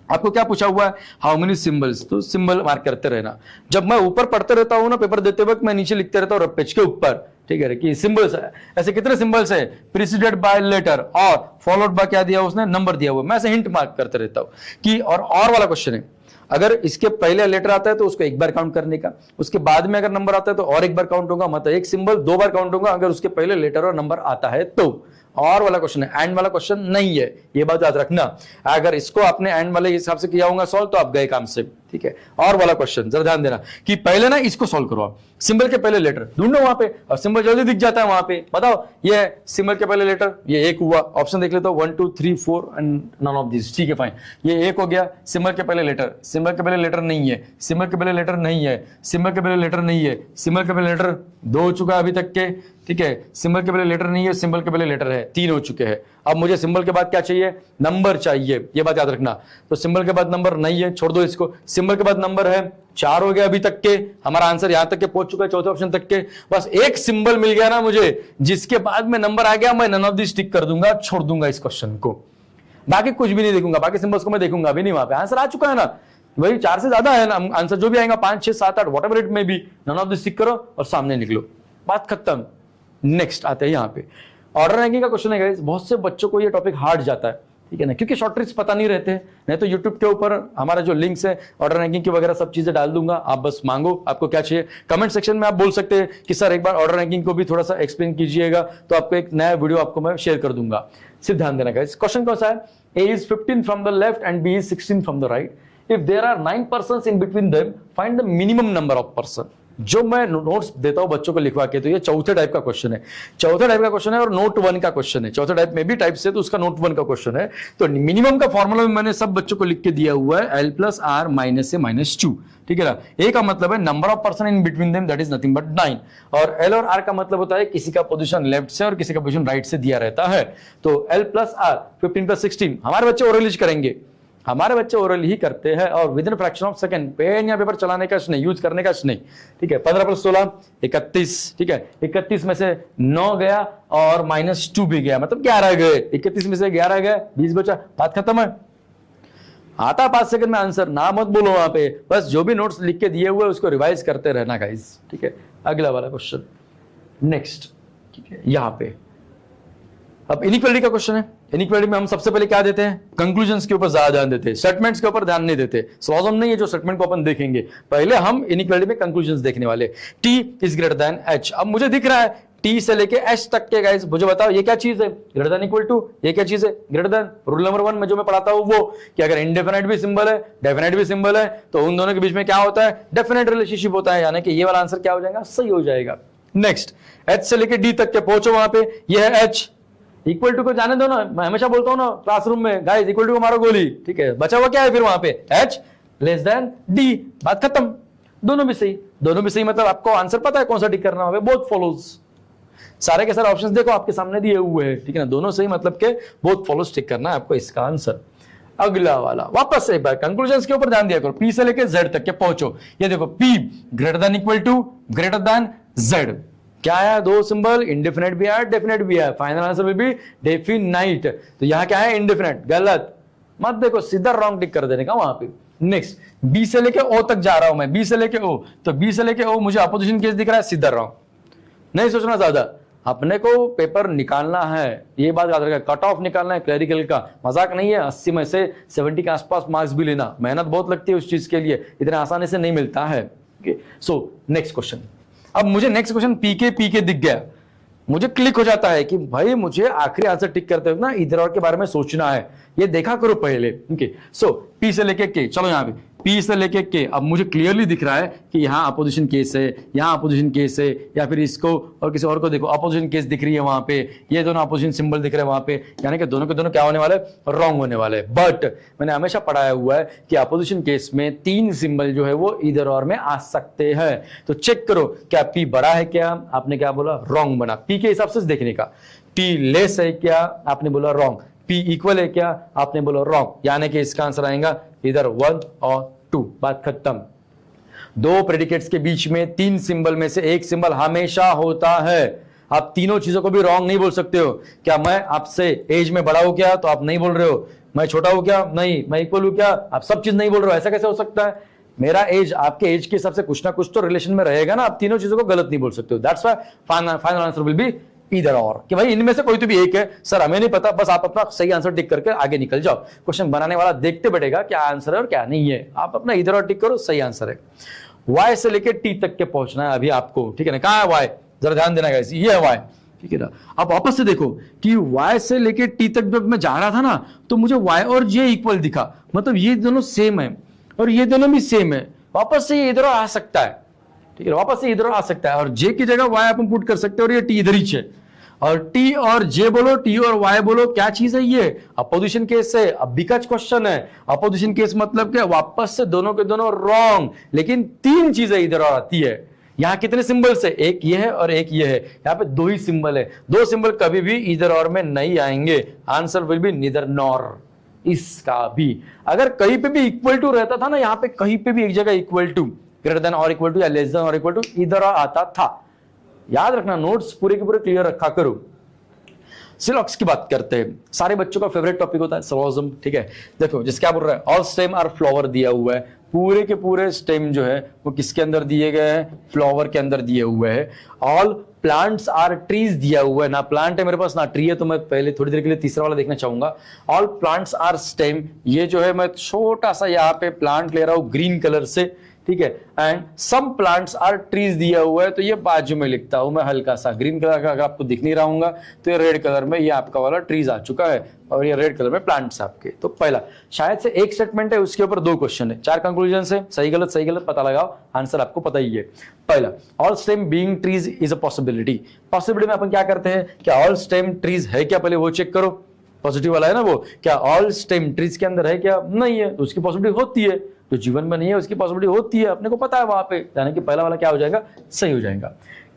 आपको क्या पूछा हुआ है हाउ मेनी सिंबल्स, तो सिंबल मार्क करते रहना। जब मैं ऊपर पढ़ते रहता हूं ना पेपर देते वक्त, मैं नीचे लिखते रहता हूं रफ पेज के ऊपर, ठीक है, कि सिंबल्स ऐसे कितने सिंबल्स है, प्रीसीडेड बाय लेटर और फॉलोड बाय क्या दिया उसने, नंबर दिया हुआ, मैं ऐसे हिंट मार्क करते रहता हूं कि और वाला क्वेश्चन है, अगर इसके पहले लेटर आता है तो उसको एक बार काउंट करने का, उसके बाद में अगर नंबर आता है तो और एक बार काउंट होगा, मतलब एक सिंबल 2 बार काउंट होगा अगर उसके पहले लेटर और नंबर आता है तो। और वाला क्वेश्चन है, एंड वाला क्वेश्चन नहीं है, ये बात याद रखना। अगर इसको आपने एंड वाले हिसाब से किया होगा सॉल्व तो आप गए काम से, ठीक है। और वाला क्वेश्चन जरा ध्यान देना कि पहले ना इसको सॉल्व करो आप, सिंबल के पहले लेटर ढूंढो वहां पे और सिंबल जल्दी दिख जाता है वहां पे, बताओ ये सिंबल के पहले लेटर, ये एक हुआ, ऑप्शन देख लेते हो 1 2 3 4 एंड नन ऑफ दिस, ठीक है फाइन, ये एक हो गया। सिंबल के पहले लेटर, सिंबल के पहले लेटर नहीं है, सिंबल के पहले लेटर नहीं है, सिंबल के पहले लेटर नहीं है, सिंबल के पहले लेटर 2 हो चुका अभी तक के, ठीक है, सिंबल के पहले लेटर नहीं है, सिंबल के पहले लेटर है, 3 हो चुके हैं। अब मुझे सिंबल के बाद क्या चाहिए, नंबर चाहिए, ये बात याद रखना। तो सिंबल के बाद नंबर नहीं है, छोड़ दो इसको, सिंबल के बाद नंबर है, 4 हो गया अभी तक के, हमारा आंसर यहां तक के पहुंच चुका है, चौथे ऑप्शन तक के। बस एक सिंबल मिल गया ना मुझे जिसके बाद में नंबर आ गया, मैं नन ऑफ दिस टिक कर दूंगा, छोड़ दूंगा इस क्वेश्चन को, बाकी कुछ भी नहीं देखूंगा, बाकी सिंबल्स को मैं देखूंगा भी नहीं, वहां पे आंसर आ चुका है ना, वही 4 से ज्यादा है ना आंसर, जो भी आएगा 5 6 7 8 व्हाटएवर इट में भी, नन ऑफ दिस टिक करो और सामने निकलो, बात खत्म। नेक्स्ट आते हैं यहाँ पे ऑर्डर रैंकिंग का क्वेश्चन है गाइस। बहुत से बच्चों को ये टॉपिक हार्ड जाता है, ठीक है ना, क्योंकि शॉर्ट ट्रिक्स पता नहीं रहते। नहीं तो यूट्यूब के ऊपर हमारा जो लिंक्स है ऑर्डर रैंकिंग की वगैरह सब चीजें डाल दूंगा, आप बस मांगो आपको क्या चाहिए, कमेंट सेक्शन में आप बोल सकते हैं कि सर एक बार ऑर्डर रैंकिंग को भी थोड़ा सा एक्सप्लेन कीजिएगा, तो आपको एक नया वीडियो आपको मैं शेयर कर दूंगा। सिर्फ ध्यान देना गाइस, क्वेश्चन कौन सा है, A is 15 from the left and B is 16 from the right. If there are 9 persons in between them, find the minimum number of person. जो मैं नोट्स देता हूं बच्चों को लिखवा के, तो ये चौथे टाइप का क्वेश्चन है, चौथे टाइप का क्वेश्चन है और नोट 1 का क्वेश्चन है, चौथे टाइप में भी टाइप से तो उसका नोट 1 का क्वेश्चन है। तो मिनिमम का फॉर्मूला में मैंने सब बच्चों को लिख के दिया हुआ है, L + R - -2, ठीक है ना। ए का मतलब है number of person in between them, that is nothing but 9, और L और R का मतलब होता है किसी का पोजीशन लेफ्ट से और किसी का पोजीशन राइट से दिया रहता है। तो L + R 15 + 16 हमारे बच्चे ओरली करेंगे, हमारे बच्चे ओरल ही करते हैं और within fraction of second, pen या पेपर चलाने का नहीं, यूज करने का नहीं, ठीक है। 15 + 16 31, ठीक है, 31 में से 9 गया और -2 भी गया, मतलब 11 गए, 31 में से 11 गए, 20 बचा, बात खत्म है। आता 5 सेकंड में आंसर, ना मत बोलो वहां पे, बस जो भी नोट्स लिख के दिए हुए उसको रिवाइज करते रहना गाइस, ठीक है। अगला वाला क्वेश्चन नेक्स्ट, ठीक है, यहाँ पे अब इनइक्वालिटी का क्वेश्चन है। इनइक्वालिटी में हम सबसे पहले क्या देते हैं, कंक्लूजन्स के ऊपर ज्यादा ध्यान देते हैं, स्टेटमेंट्स के ऊपर ध्यान नहीं देते। सॉल्व नहीं है जो स्टेटमेंट को अपन देखेंगे, पहले हम इनइक्वालिटी में कंक्लूजन्स देखने वाले। T is greater than H, अब मुझे दिख रहा है T से लेके H तक के गाइस, मुझे बताओ ये क्या चीज है, ग्रेटर देन इक्वल टू, ये क्या चीज है, ग्रेटर देन। रूल नंबर 1 में जो मैं पढ़ाता हूं वो कि अगर इनडेफिनेट भी सिंबल है डेफिनेट भी सिंबल है तो उन दोनों के बीच में क्या होता है, डेफिनेट रिलेशनशिप होता है, यानी कि ये वाला आंसर क्या हो जाएगा, सही हो जाएगा। नेक्स्ट एच से लेके डी तक के पहुंचो, वहां पे ये है एच, इक्वल टू को जाने दो ना, मैं हमेशा बोलता हूं ना क्लासरूम में, गाइस इक्वल टू को मारो गोली, ठीक है, बचा हुआ क्या है फिर वहां पे, एच लेस देन डी, बात खत्म। दोनों भी सही, दोनों भी सही मतलब आपको आंसर पता है कौन सा टिक करना होगा, बोथ फॉलोज, सारे के सारे ऑप्शंस देखो आपके सामने दिए हुए हैं, ठीक है ना, दोनों सही मतलब के बोथ फॉलोज टिक करना है आपको इसका आंसर। अगला वाला वापस से एक बार कंक्लूजन के ऊपर ध्यान दिया करो, पी से लेके जेड तक के पहुंचो, ये देखो P greater than equal to greater than Z, क्या है, दो सिंबल, इंडेफिनेट भी है डेफिनेट भी है, final answer will B definite, तो यहां क्या है इंडेफिनेट, गलत मत देखो, सीधा रॉन्ग टिक कर देने का वहां पे। नेक्स्ट बी से लेके ओ तक जा रहा हूं मैं, बी से लेके ओ, तो बी से लेके ओ मुझे अपोजिशन केस दिख रहा है, सीधा रॉन्ग, नहीं सोचना ज्यादा, अपने को पेपर निकालना है, ये बात याद रखिएगा, कट ऑफ निकालना है क्लरिकल का, मजाक नहीं है, 80 में से 70 के आसपास मार्क्स भी लेना, मेहनत बहुत लगती है उस चीज के लिए, इतने आसानी से नहीं मिलता है। सो नेक्स्ट क्वेश्चन, अब मुझे नेक्स्ट क्वेश्चन पी के दिख गया, मुझे क्लिक हो जाता है कि भाई मुझे आखिरी आंसर टिक करते हुए ना इधर और के बारे में सोचना है, ये देखा करो पहले, ओके। सो पी से लेके के, चलो यहाँ पे पी से लेके के, अब मुझे क्लियरली दिख रहा है कि यहाँ अपोजिशन केस है, यहाँ अपोजिशन केस है, या फिर इसको और किसी और को देखो अपोजिशन केस दिख रही है वहां पे, ये दोनों अपोजिशन सिंबल दिख रहे हैं वहां पे, यानी कि दोनों के दोनों क्या होने वाले, रॉन्ग होने वाले। बट मैंने हमेशा पढ़ाया हुआ है कि अपोजिशन केस में 3 सिंबल जो है वो इधर और में आ सकते हैं, तो चेक करो क्या पी बड़ा है क्या, आपने क्या बोला, रॉन्ग बना, पी के हिसाब से देखने का, पी लेस है क्या, आपने बोला रॉन्ग, पी इक्वल है क्या, आपने बोला रॉन्ग, यानी कि इसका आंसर आएगा इधर 1 और 2, बात खत्म। दो प्रेडिकेट्स के बीच में 3 सिंबल में से एक सिंबल हमेशा होता है, आप तीनों चीजों को भी रॉन्ग नहीं बोल सकते हो, क्या मैं आपसे एज में बड़ा हूं क्या, तो आप नहीं बोल रहे हो, मैं छोटा हूं क्या, नहीं, मैं इक्वल हूं क्या, आप सब चीज नहीं बोल रहे हो, ऐसा कैसे हो सकता है, मेरा एज आपके एज के हिसाब से कुछ ना कुछ तो रिलेशन में रहेगा ना, आप तीनों चीजों को गलत नहीं बोल सकते हो, that's why final answer will B इधर और, कि भाई इनमें से कोई तो भी एक है, सर हमें नहीं पता, बस आप अपना सही आंसर टिक करके आगे निकल जाओ, क्वेश्चन बनाने वाला देखते बैठेगा क्या आंसर है और क्या नहीं है, आप अपना इधर और टिक करो, सही आंसर है। वाई से लेके टी तक के पहुंचना है अभी आपको, ठीक है ना, कहां है वाई, जरा ध्यान देना गाइस, ये है वाई, ठीक है ना। अब वापस से देखो कि वाई से लेके टी तक जब मैं जा रहा था ना, तो मुझे वाई और जे इक्वल दिखा, मतलब ये दोनों सेम है और ये दोनों भी सेम है, वापस से ये इधर आ सकता है, ठीक है, वापस से इधर आ सकता है, और जे की जगह वाई अपन पुट कर सकते हैं, और ये टी इधर ही है, और टी और जे बोलो, टी और वाई बोलो, क्या चीज है ये, अपोजिशन केस है। अब बिकॉज क्वेश्चन है, अपोजिशन केस मतलब क्या, वापस से दोनों के दोनों रॉन्ग, लेकिन 3 चीजें इधर और आती है। यहां कितने सिंबल्स है, एक ये है और एक ये है, यहाँ पे 2 ही सिंबल है, 2 सिंबल कभी भी इधर और में नहीं आएंगे, answer will B neither nor. इसका भी अगर कहीं पे भी इक्वल टू रहता था ना, यहाँ पे कहीं पे भी एक जगह इक्वल टू, ग्रेटर देन और इक्वल टू या लेस देन और इक्वल टू इधर आता था, याद रखना, नोट्स पूरे के पूरे क्लियर रखा करो। सिलॉक्स की बात करते हैं, सारे बच्चों का फेवरेट टॉपिक होता है सिलोजिज्म, ठीक है। देखो जिस क्या बोल रहा है, ऑल स्टेम आर फ्लावर दिया हुआ है, पूरे के पूरे स्टेम जो है वो किसके अंदर दिए गए हैं, फ्लावर के अंदर दिए हुए हैं। ऑल प्लांट्स आर ट्रीज दिया हुआ है, ना प्लांट है मेरे पास ना ट्री है, तो मैं पहले थोड़ी देर के लिए तीसरा वाला देखना चाहूंगा। ऑल प्लांट्स आर स्टेम, ये जो है मैं छोटा सा यहाँ पे प्लांट ले रहा हूं ग्रीन कलर से, ठीक है, and some plants are trees दिया हुआ है, तो ये बाजू में लिखता हूं मैं हल्का सा ग्रीन कलर का, अगर आपको दिख नहीं रहा होगा तो ये रेड कलर में ये आपका वाला ट्रीज आ चुका है, और ये रेड कलर में प्लांट्स आपके। तो पहला शायद से एक स्टेटमेंट है, उसके ऊपर 2 क्वेश्चन है, 4 कंक्लूजन है, सही गलत पता लगाओ, आंसर आपको पता ही है। पहला, all stem being trees is a possibility, possibility में अपन क्या करते हैं, क्या ऑल स्टेम ट्रीज है क्या, पहले वो चेक करो, पॉजिटिव वाला है ना वो, क्या ऑल स्टेम ट्रीज के अंदर है क्या, नहीं है, तो उसकी पॉसिबिलिटी होती है, जो जीवन में नहीं है उसकी पॉसिबिलिटी होती है, अपने को पता है वहां पे, यानी कि पहला वाला क्या हो जाएगा, सही हो जाएगा।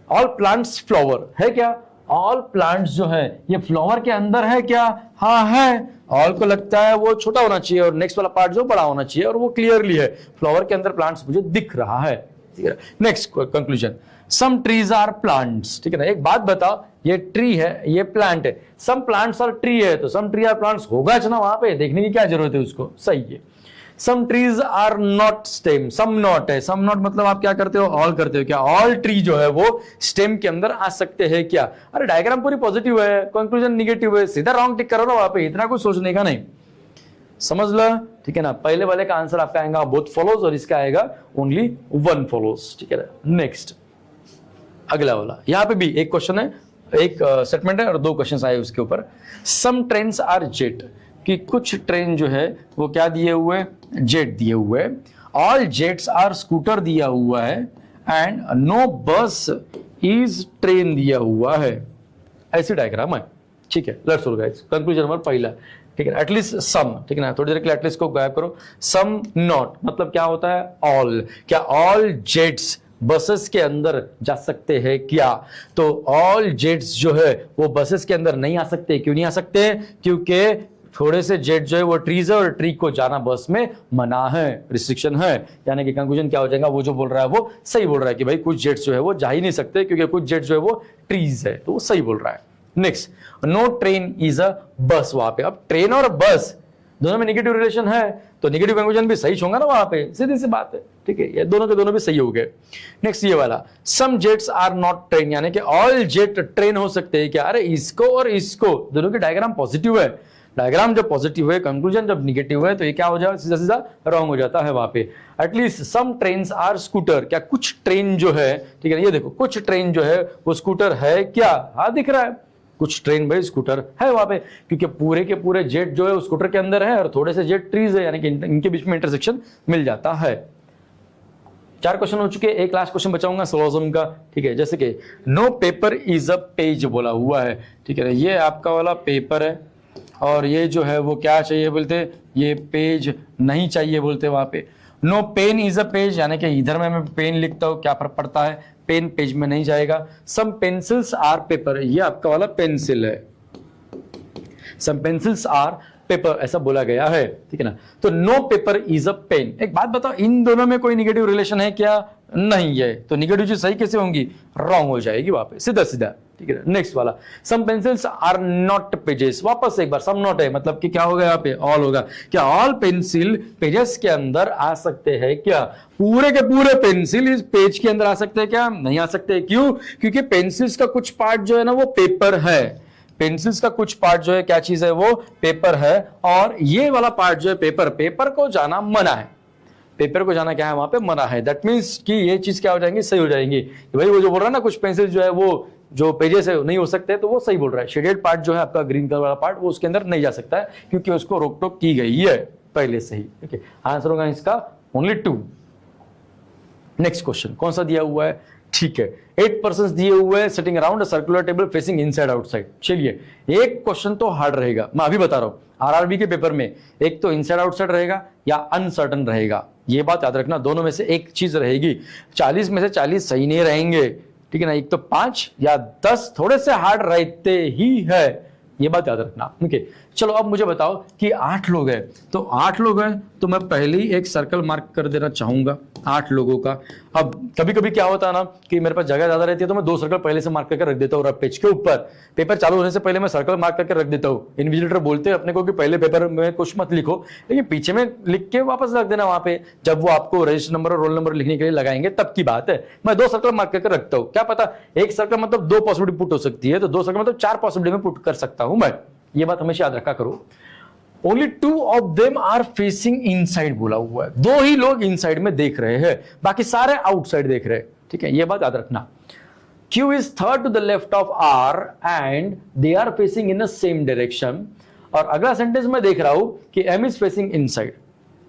ऑल प्लांट्स फ्लावर है क्या, ऑल प्लांट्स जो है ये फ्लावर के अंदर है क्या, हाँ है, ऑल को लगता है वो छोटा होना चाहिए और नेक्स्ट वाला पार्ट जो बड़ा होना चाहिए, और वो क्लियरली है, फ्लावर के अंदर प्लांट्स मुझे दिख रहा है, ठीक है। Next conclusion, some trees are plants, ठीक है ना, एक बात बताओ, ये ट्री है ये प्लांट है, सम प्लांट्स आर ट्री है, तो सम ट्री आर प्लांट्स होगा ना वहां पे, देखने की क्या जरूरत है उसको, सही है। Some trees are not stem, some not है, सम नॉट मतलब आप क्या करते हो, ऑल करते हो, क्या ऑल ट्री जो है वो स्टेम के अंदर आ सकते हैं क्या, अरे डायग्राम पूरी पॉजिटिव है, कंक्लूजन निगेटिव है, सीधा रॉन्ग टिक करो ना वहां पे, इतना कुछ सोचने का नहीं, समझ लो, ठीक है ना। पहले वाले का आंसर आपका आएगा बोथ फॉलोज, और इसका आएगा ओनली 1 फॉलोज, ठीक है ना। नेक्स्ट अगला वाला, यहां पे भी एक क्वेश्चन है, एक स्टेटमेंट है और 2 क्वेश्चन आए उसके ऊपर। सम ट्रेन्स आर जेट, कि कुछ ट्रेन जो है वो क्या दिए हुए हैं, जेट दिए हुए। ऑल जेट्स आर स्कूटर दिया हुआ है, एंड नो बस इज ट्रेन दिया हुआ है, ऐसी डायग्राम है। ठीक है, let's solve guys. Conclusion number पहला, ठीक है, एटलीस्ट सम, ठीक है ना, थोड़ी देर के लिए एटलीस्ट को गायब करो। सम नॉट मतलब क्या होता है? ऑल। क्या ऑल जेट्स बसेस के अंदर जा सकते हैं क्या? तो ऑल जेट्स जो है वो बसेस के अंदर नहीं आ सकते। क्यों नहीं आ सकते? क्योंकि थोड़े से जेट जो है वो ट्रीज है और ट्री को जाना बस में मना है, रिस्ट्रिक्शन है। यानी कि कंक्लूजन क्या हो जाएगा? वो जो बोल रहा है वो सही बोल रहा है कि भाई कुछ जेट्स जो है वो जा ही नहीं सकते क्योंकि कुछ जेट जो है वो ट्रीज है, तो वो सही बोल रहा है। Next, no train is a bus. वहां पे अब ट्रेन और बस दोनों में नेगेटिव रिलेशन है तो नेगेटिव कंक्लूजन भी सही होगा ना वहां पे, सीधी सी बात है। ठीक है, ये दोनों के दोनों भी सही हो गए। नेक्स्ट ये वाला, सम जेट्स आर नॉट ट्रेन, यानी कि ऑल जेट ट्रेन हो सकते हैं क्या? अरे इसको और इसको दोनों की डायग्राम पॉजिटिव है। डायग्राम जब पॉजिटिव है, कंक्लूजन जब निगेटिव है, तो ये क्या हो जाएगा? सीधा सीधा रॉन्ग हो जाता है वहां पे। At least some trains are scooter, क्या कुछ ट्रेन जो है, ठीक है, ये देखो कुछ ट्रेन जो है वो स्कूटर है क्या? हाँ दिख रहा है, कुछ ट्रेन भाई स्कूटर है वहां पे, क्योंकि पूरे के पूरे जेट जो है वो स्कूटर के अंदर है और थोड़े से जेट ट्रीज है, यानी कि इनके बीच में इंटरसेक्शन मिल जाता है। 4 क्वेश्चन हो चुके, एक लास्ट क्वेश्चन बचाऊंगा सोलोजम का। ठीक है, जैसे कि no paper is a page बोला हुआ है। ठीक है, ये आपका वाला पेपर है और ये जो है वो क्या चाहिए बोलते, ये पेज नहीं चाहिए बोलते वहां पे। No pen is a page, यानी कि इधर में मैं पेन लिखता हूं, क्या फर्क पड़ता है? पेन पेज में नहीं जाएगा। सम पेंसिल्स आर पेपर, ये आपका वाला पेंसिल है। सम पेंसिल्स आर पेपर ऐसा बोला गया है, ठीक है ना। तो no paper is a pen. एक बात बताओ, इन दोनों में कोई निगेटिव रिलेशन है क्या? नहीं है, तो निगेटिव चीज सही कैसे होंगी? रॉन्ग हो जाएगी वहां पे, सीधा सीधा। ठीक है, नेक्स्ट वाला, सम पेंसिल्स आर नॉट पेजेस। वापस एक बार, सम नॉट है मतलब कि क्या होगा यहाँ पे? ऑल होगा। क्या ऑल पेंसिल पेजेस के अंदर आ सकते हैं क्या? पूरे के पूरे पेंसिल इस पेज के अंदर आ सकते हैं क्या? नहीं आ सकते। क्यों? क्योंकि पेंसिल्स का कुछ पार्ट जो है ना वो पेपर है। पेंसिल्स का कुछ पार्ट जो है क्या चीज है? वो पेपर है। और ये वाला पार्ट जो है पेपर, पेपर को जाना मना है। पेपर को जाना क्या है? वहां पे मना है। दैट मीन्स कि ये चीज क्या हो जाएंगी? सही हो जाएंगी। भाई वो जो बोल रहा है ना कुछ पेंसिल जो है वो जो पेजेस है नहीं हो सकते, तो वो सही बोल रहा है। शेडेड पार्ट जो है आपका ग्रीन कलर वाला पार्ट, वो उसके अंदर नहीं जा सकता है क्योंकि उसको रोक टोक की गई है पहले से ही। ठीक है, आंसर होगा इसका ओनली 2। नेक्स्ट क्वेश्चन कौन सा दिया हुआ है? ठीक है, 8 पर्सन्स दिए हुए हैं sitting around a circular table facing inside outside. चलिए, एक क्वेश्चन तो हार्ड रहेगा, मैं अभी बता रहा हूं। आरआरबी के पेपर में एक तो इनसाइड आउटसाइड रहेगा या अनसर्टन रहेगा, ये बात याद रखना। दोनों में से एक चीज रहेगी। 40 में से 40 सही नहीं रहेंगे, ठीक है ना। एक तो 5 या 10 थोड़े से हार्ड रहते ही है, ये बात याद रखना। ओके, चलो अब मुझे बताओ कि 8 लोग हैं, तो 8 लोग हैं तो मैं पहले ही एक सर्कल मार्क कर देना चाहूंगा 8 लोगों का। अब कभी कभी क्या होता है ना कि मेरे पास जगह ज्यादा रहती है तो मैं 2 सर्कल पहले से मार्क करके रख देता हूँ रफ पेज के ऊपर। पेपर चालू होने से पहले मैं सर्कल मार्क करके रख देता हूँ। इन्विजिलेटर बोलते हैं अपने को कि पहले पेपर में कुछ मत लिखो, लेकिन पीछे में लिख के वापस रख देना वहां पे। जब वो आपको रजिस्टर नंबर और रोल नंबर लिखने के लिए लगाएंगे तब की बात है। मैं 2 सर्कल मार्क करके रखता हूँ। क्या पता एक सर्कल मतलब 2 पॉसिबिलिटी पुट हो सकती है, तो 2 सर्कल मतलब 4 पॉसिबिलिटी में पुट कर सकता हूं मैं। ये बात हमेशा याद रखा करो। Only 2 of them are facing inside बोला हुआ है, 2 ही लोग इनसाइड में देख रहे हैं, बाकी सारे आउटसाइड देख रहे हैं। ठीक है, ये बात याद रखना। Q is third to the left of R and they are facing in the same direction। और अगला सेंटेंस में देख रहा हूं कि M is facing inside।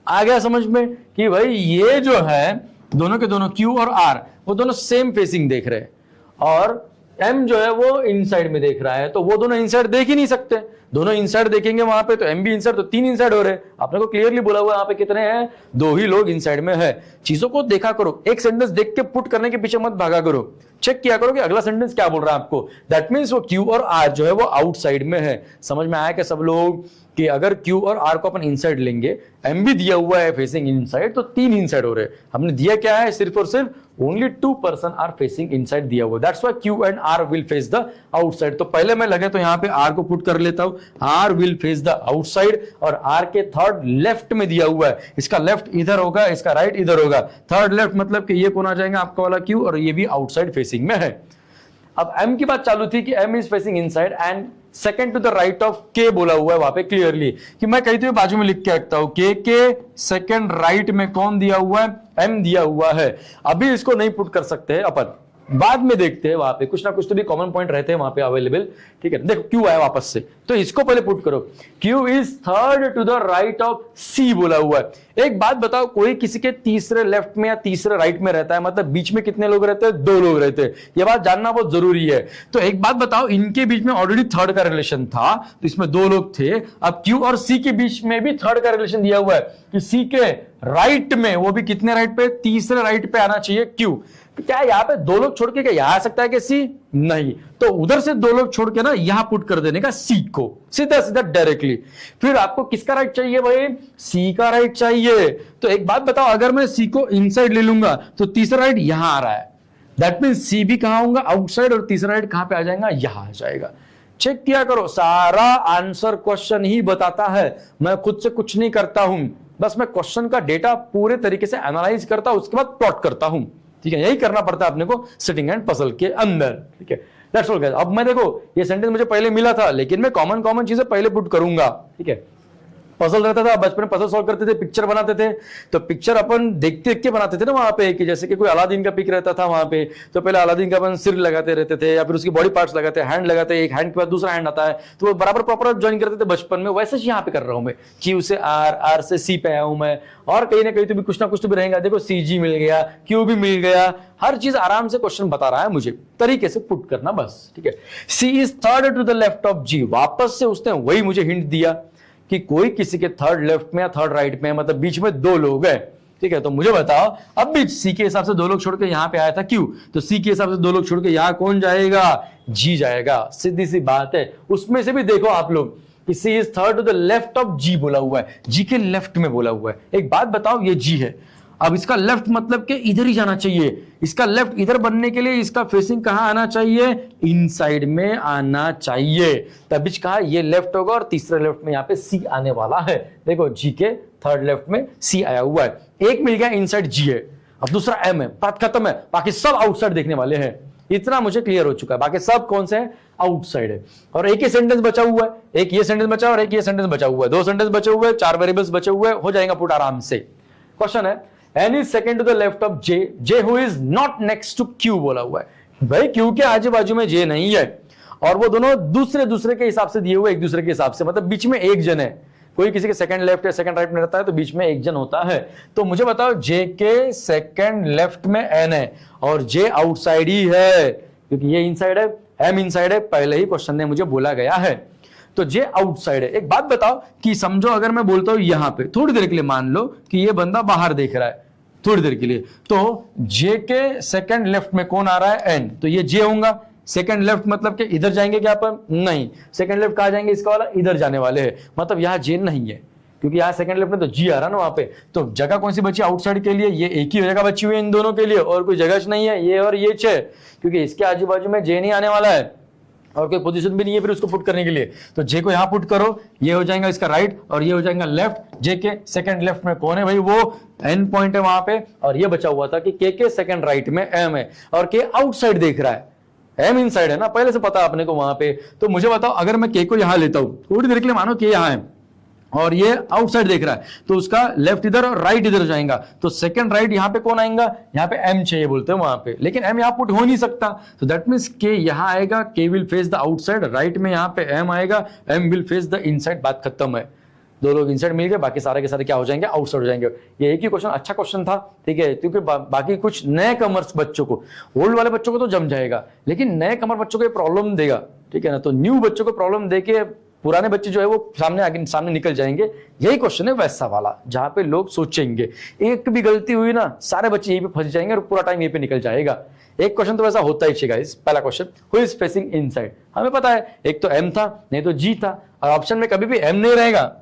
आ गया समझ में कि भाई ये जो है दोनों के दोनों Q और R वो दोनों सेम फेसिंग देख रहे हैं और M जो है वो इनसाइड में देख रहा है, तो वो दोनों इनसाइड देख ही नहीं सकते। दोनों इनसाइड देखेंगे वहां पे तो M भी इनसाइड, तो 3 इनसाइड हो रहे हैं। आपने को क्लियरली बोला हुआ यहाँ पे कितने हैं? 2 ही लोग इनसाइड में है। चीजों को देखा करो, एक सेंटेंस देख के पुट करने के पीछे मत भागा करो। चेक किया करो कि अगला सेंटेंस क्या बोल रहा है आपको। दैट मीन्स वो Q और R जो है वो आउटसाइड में है। समझ में आया कि सब लोग कि अगर Q और R को अपन इनसाइड लेंगे, M भी दिया हुआ है फेसिंग इनसाइड, तो 3 इनसाइड हो रहे हैं। हमने दिया क्या है? सिर्फ और सिर्फ only 2 person are facing inside दिया हुआ। That's why Q and R will face the outside. तो पहले मैं लगे तो यहाँ पे R को पुट कर लेता हूं, R will face the outside, और R के थर्ड लेफ्ट में दिया हुआ है। इसका लेफ्ट इधर होगा, इसका राइट इधर होगा। थर्ड लेफ्ट मतलब कि ये कौन आ जाएगा? आपका वाला Q, और ये भी आउटसाइड फेसिंग में है। अब M की बात चालू थी कि M is facing inside and second to the right of K बोला हुआ है वहां पे क्लियरली, कि मैं कहते हुए बाजू में लिख के रखता हूं K के सेकंड राइट में कौन दिया हुआ है? M दिया हुआ है। अभी इसको नहीं पुट कर सकते हैं अपन, बाद में देखते हैं, वहां पे कुछ ना कुछ तो भी कॉमन पॉइंट रहते हैं वहां पे अवेलेबल, ठीक है। देखो क्यू आया वापस से, तो इसको पहले पुट करो, Q is third to the right of C बोला हुआ है। एक बात बताओ, कोई किसी के तीसरे लेफ्ट में या तीसरे राइट में रहता है, मतलब बीच में कितने लोग रहते हैं? 2 लोग रहते हैं। यह बात जानना बहुत जरूरी है। तो एक बात बताओ, इनके बीच में ऑलरेडी थर्ड का रिलेशन था, तो इसमें 2 लोग थे। अब क्यू और सी के बीच में भी थर्ड का रिलेशन दिया हुआ है कि सी के राइट में, वो भी कितने राइट पे? तीसरे राइट पे आना चाहिए क्यू। क्या यहां पे 2 लोग छोड़ के क्या यहां आ सकता है कि सी? नहीं, तो उधर से 2 लोग छोड़ के ना यहां पुट कर देने का सी को, सीधा सीधा डायरेक्टली। फिर आपको किसका राइट चाहिए भाई? सी का राइट चाहिए। तो एक बात बताओ, अगर मैं सी को इनसाइड ले लूंगा तो तीसरा राइट यहां आ रहा है, दैट मीन सी भी कहां होगा? आउटसाइड, और तीसरा राइट कहां पे आ जाएगा? यहां आ जाएगा। चेक किया करो, सारा आंसर क्वेश्चन ही बताता है, मैं खुद से कुछ नहीं करता हूं, बस मैं क्वेश्चन का डेटा पूरे तरीके से एनालाइज करता हूं, उसके बाद प्लॉट करता हूं, ठीक है। यही करना पड़ता है अपने को सिटिंग एंड पजल के अंदर, ठीक है। That's all guys. अब मैं देखो, ये सेंटेंस मुझे पहले मिला था, लेकिन मैं कॉमन चीजें पहले पुट करूंगा, ठीक है। पजल रहता था, बचपन में पजल सॉल्व करते थे, पिक्चर बनाते थे, तो पिक्चर अपन देखते देख के बनाते थे ना वहां पे, कि जैसे कि कोई अलादीन का पिक रहता था वहां पे, तो पहले अलादीन का अपन सिर लगाते रहते थे, या फिर उसकी बॉडी पार्ट्स लगाते, हैंड लगाते, एक हैंड के बाद दूसरा हैंड आता है, तो वो बराबर प्रॉपर ज्वाइन करते थे बचपन में। वैसे ही यहाँ पे कर रहा हूं मैं, क्यू से आर, आर से सी पे आया हूं मैं, और कहीं ना कहीं तो भी कुछ ना कुछ तो भी रहेगा। देखो सी जी मिल गया, क्यू भी मिल गया, हर चीज आराम से क्वेश्चन बता रहा है मुझे, तरीके से पुट करना बस, ठीक है। C is third to the left of G, वापस से उसने वही मुझे हिंट दिया कि कोई किसी के थर्ड लेफ्ट में या थर्ड राइट में, मतलब बीच में 2 लोग हैं, ठीक है। तो मुझे बताओ, अब भी सी के हिसाब से 2 लोग छोड़ के यहां पे आया था क्यू, तो सी के हिसाब से 2 लोग छोड़ के यहां कौन जाएगा? जी जाएगा, सीधी सी बात है। उसमें से भी देखो आप लोग कि C is third to the left of G बोला हुआ है, जी के लेफ्ट में बोला हुआ है। एक बात बताओ, ये जी है, अब इसका लेफ्ट मतलब कि इधर ही जाना चाहिए, इसका लेफ्ट इधर बनने के लिए इसका फेसिंग कहां आना चाहिए? इनसाइड में आना चाहिए, तभी कहा ये लेफ्ट होगा, और तीसरे लेफ्ट में यहां पे सी आने वाला है। देखो जी के थर्ड लेफ्ट में सी आया हुआ है, एक मिल गया इनसाइड जी है, अब दूसरा एम है, बात खत्म है, बाकी सब आउटसाइड देखने वाले हैं। इतना मुझे क्लियर हो चुका है, बाकी सब कौन से हैं? आउटसाइड है। और एक ही सेंटेंस बचा हुआ है, एक ये सेंटेंस बचा और एक ये सेंटेंस बचा हुआ है, 2 सेंटेंस बचे हुए, 4 वेरिएबल्स बचे हुए, हो जाएगा पुट आराम से। क्वेश्चन है, n is second to the left of j, j who is not next to q बोला हुआ है। भाई q के आजू बाजू में j नहीं है, और वो दोनों दूसरे के हिसाब से दिए हुए, एक दूसरे के हिसाब से, मतलब बीच में एक जन है। कोई किसी के सेकंड लेफ्ट या सेकंड राइट में रहता है तो बीच में एक जन होता है। तो मुझे बताओ, j के सेकंड लेफ्ट में n है और j आउटसाइड ही है, क्योंकि ये इनसाइड है, m इनसाइड है, पहले ही क्वेश्चन में मुझे बोला गया है, तो जे आउटसाइड है। एक बात बताओ कि समझो, अगर मैं बोलता हूं यहां पे थोड़ी देर के लिए मान लो कि ये बंदा बाहर देख रहा है थोड़ी देर के लिए, तो जे के सेकंड लेफ्ट में कौन आ रहा है? एन, तो ये जे होगा। सेकंड लेफ्ट मतलब कि इधर जाएंगे क्या अपन? नहीं, सेकंड लेफ्ट कहां जाएंगे? इसका वाला इधर जाने वाले हैं, मतलब यहां जे नहीं है, क्योंकि यहां सेकंड लेफ्ट में तो जी आ रहा ना वहां पे। तो जगह कौन सी बची आउटसाइड के लिए? ये एक ही जगह बची हुई है इन दोनों के लिए, और कोई जगह नहीं है, ये और ये 6, क्योंकि इसके आजू बाजू में जे नहीं आने वाला है और कोई पोजीशन भी नहीं है फिर उसको पुट करने के लिए। तो जे को यहां पुट करो, ये हो जाएगा इसका राइट और ये हो जाएगा लेफ्ट। जे के सेकंड लेफ्ट में कौन है भाई? वो एन पॉइंट है वहां पे, और ये बचा हुआ था कि के सेकंड राइट में एम है, और के आउटसाइड देख रहा है, एम इनसाइड है ना, पहले से पता अपने को वहां पे। तो मुझे बताओ, अगर मैं के को यहां लेता हूं थोड़ी देर के लिए, मानो के यहां है और ये आउटसाइड देख रहा है, तो उसका लेफ्ट इधर और राइट इधर जाएगा, तो सेकंड राइट यहां पे कौन आएगा? यहां पे एम चाहिए बोलते हैं वहां पे, लेकिन एम यहां पुट हो नहीं सकता, तो दैट मींस के यहां आएगा, K will face the outside, right में यहां पे एम आएगा, M will face the inside, बात खत्म है। 2 लोग इनसाइड मिल गए, बाकी सारे के सारे क्या हो जाएंगे? आउटसाइड हो जाएंगे। ये एक ही क्वेश्चन अच्छा क्वेश्चन था, ठीक है, क्योंकि बाकी कुछ नए कमर्स बच्चों को, ओल्ड वाले बच्चों को तो जम जाएगा, लेकिन नए कमर बच्चों को प्रॉब्लम देगा, ठीक है ना। तो न्यू बच्चों को प्रॉब्लम देके पुराने बच्चे जो है वो सामने निकल जाएंगे। यही क्वेश्चन है वैसा वाला, जहां पे लोग सोचेंगे एक भी गलती हुई ना, सारे बच्चे यहीं पे फंस जाएंगे और पूरा टाइम यहीं पे निकल जाएगा। एक क्वेश्चन तो वैसा होता ही है गाइस। पहला question, who is facing inside, हमें पता है एक तो एम था, नहीं तो जी था, और ऑप्शन में कभी भी एम नहीं रहेगा,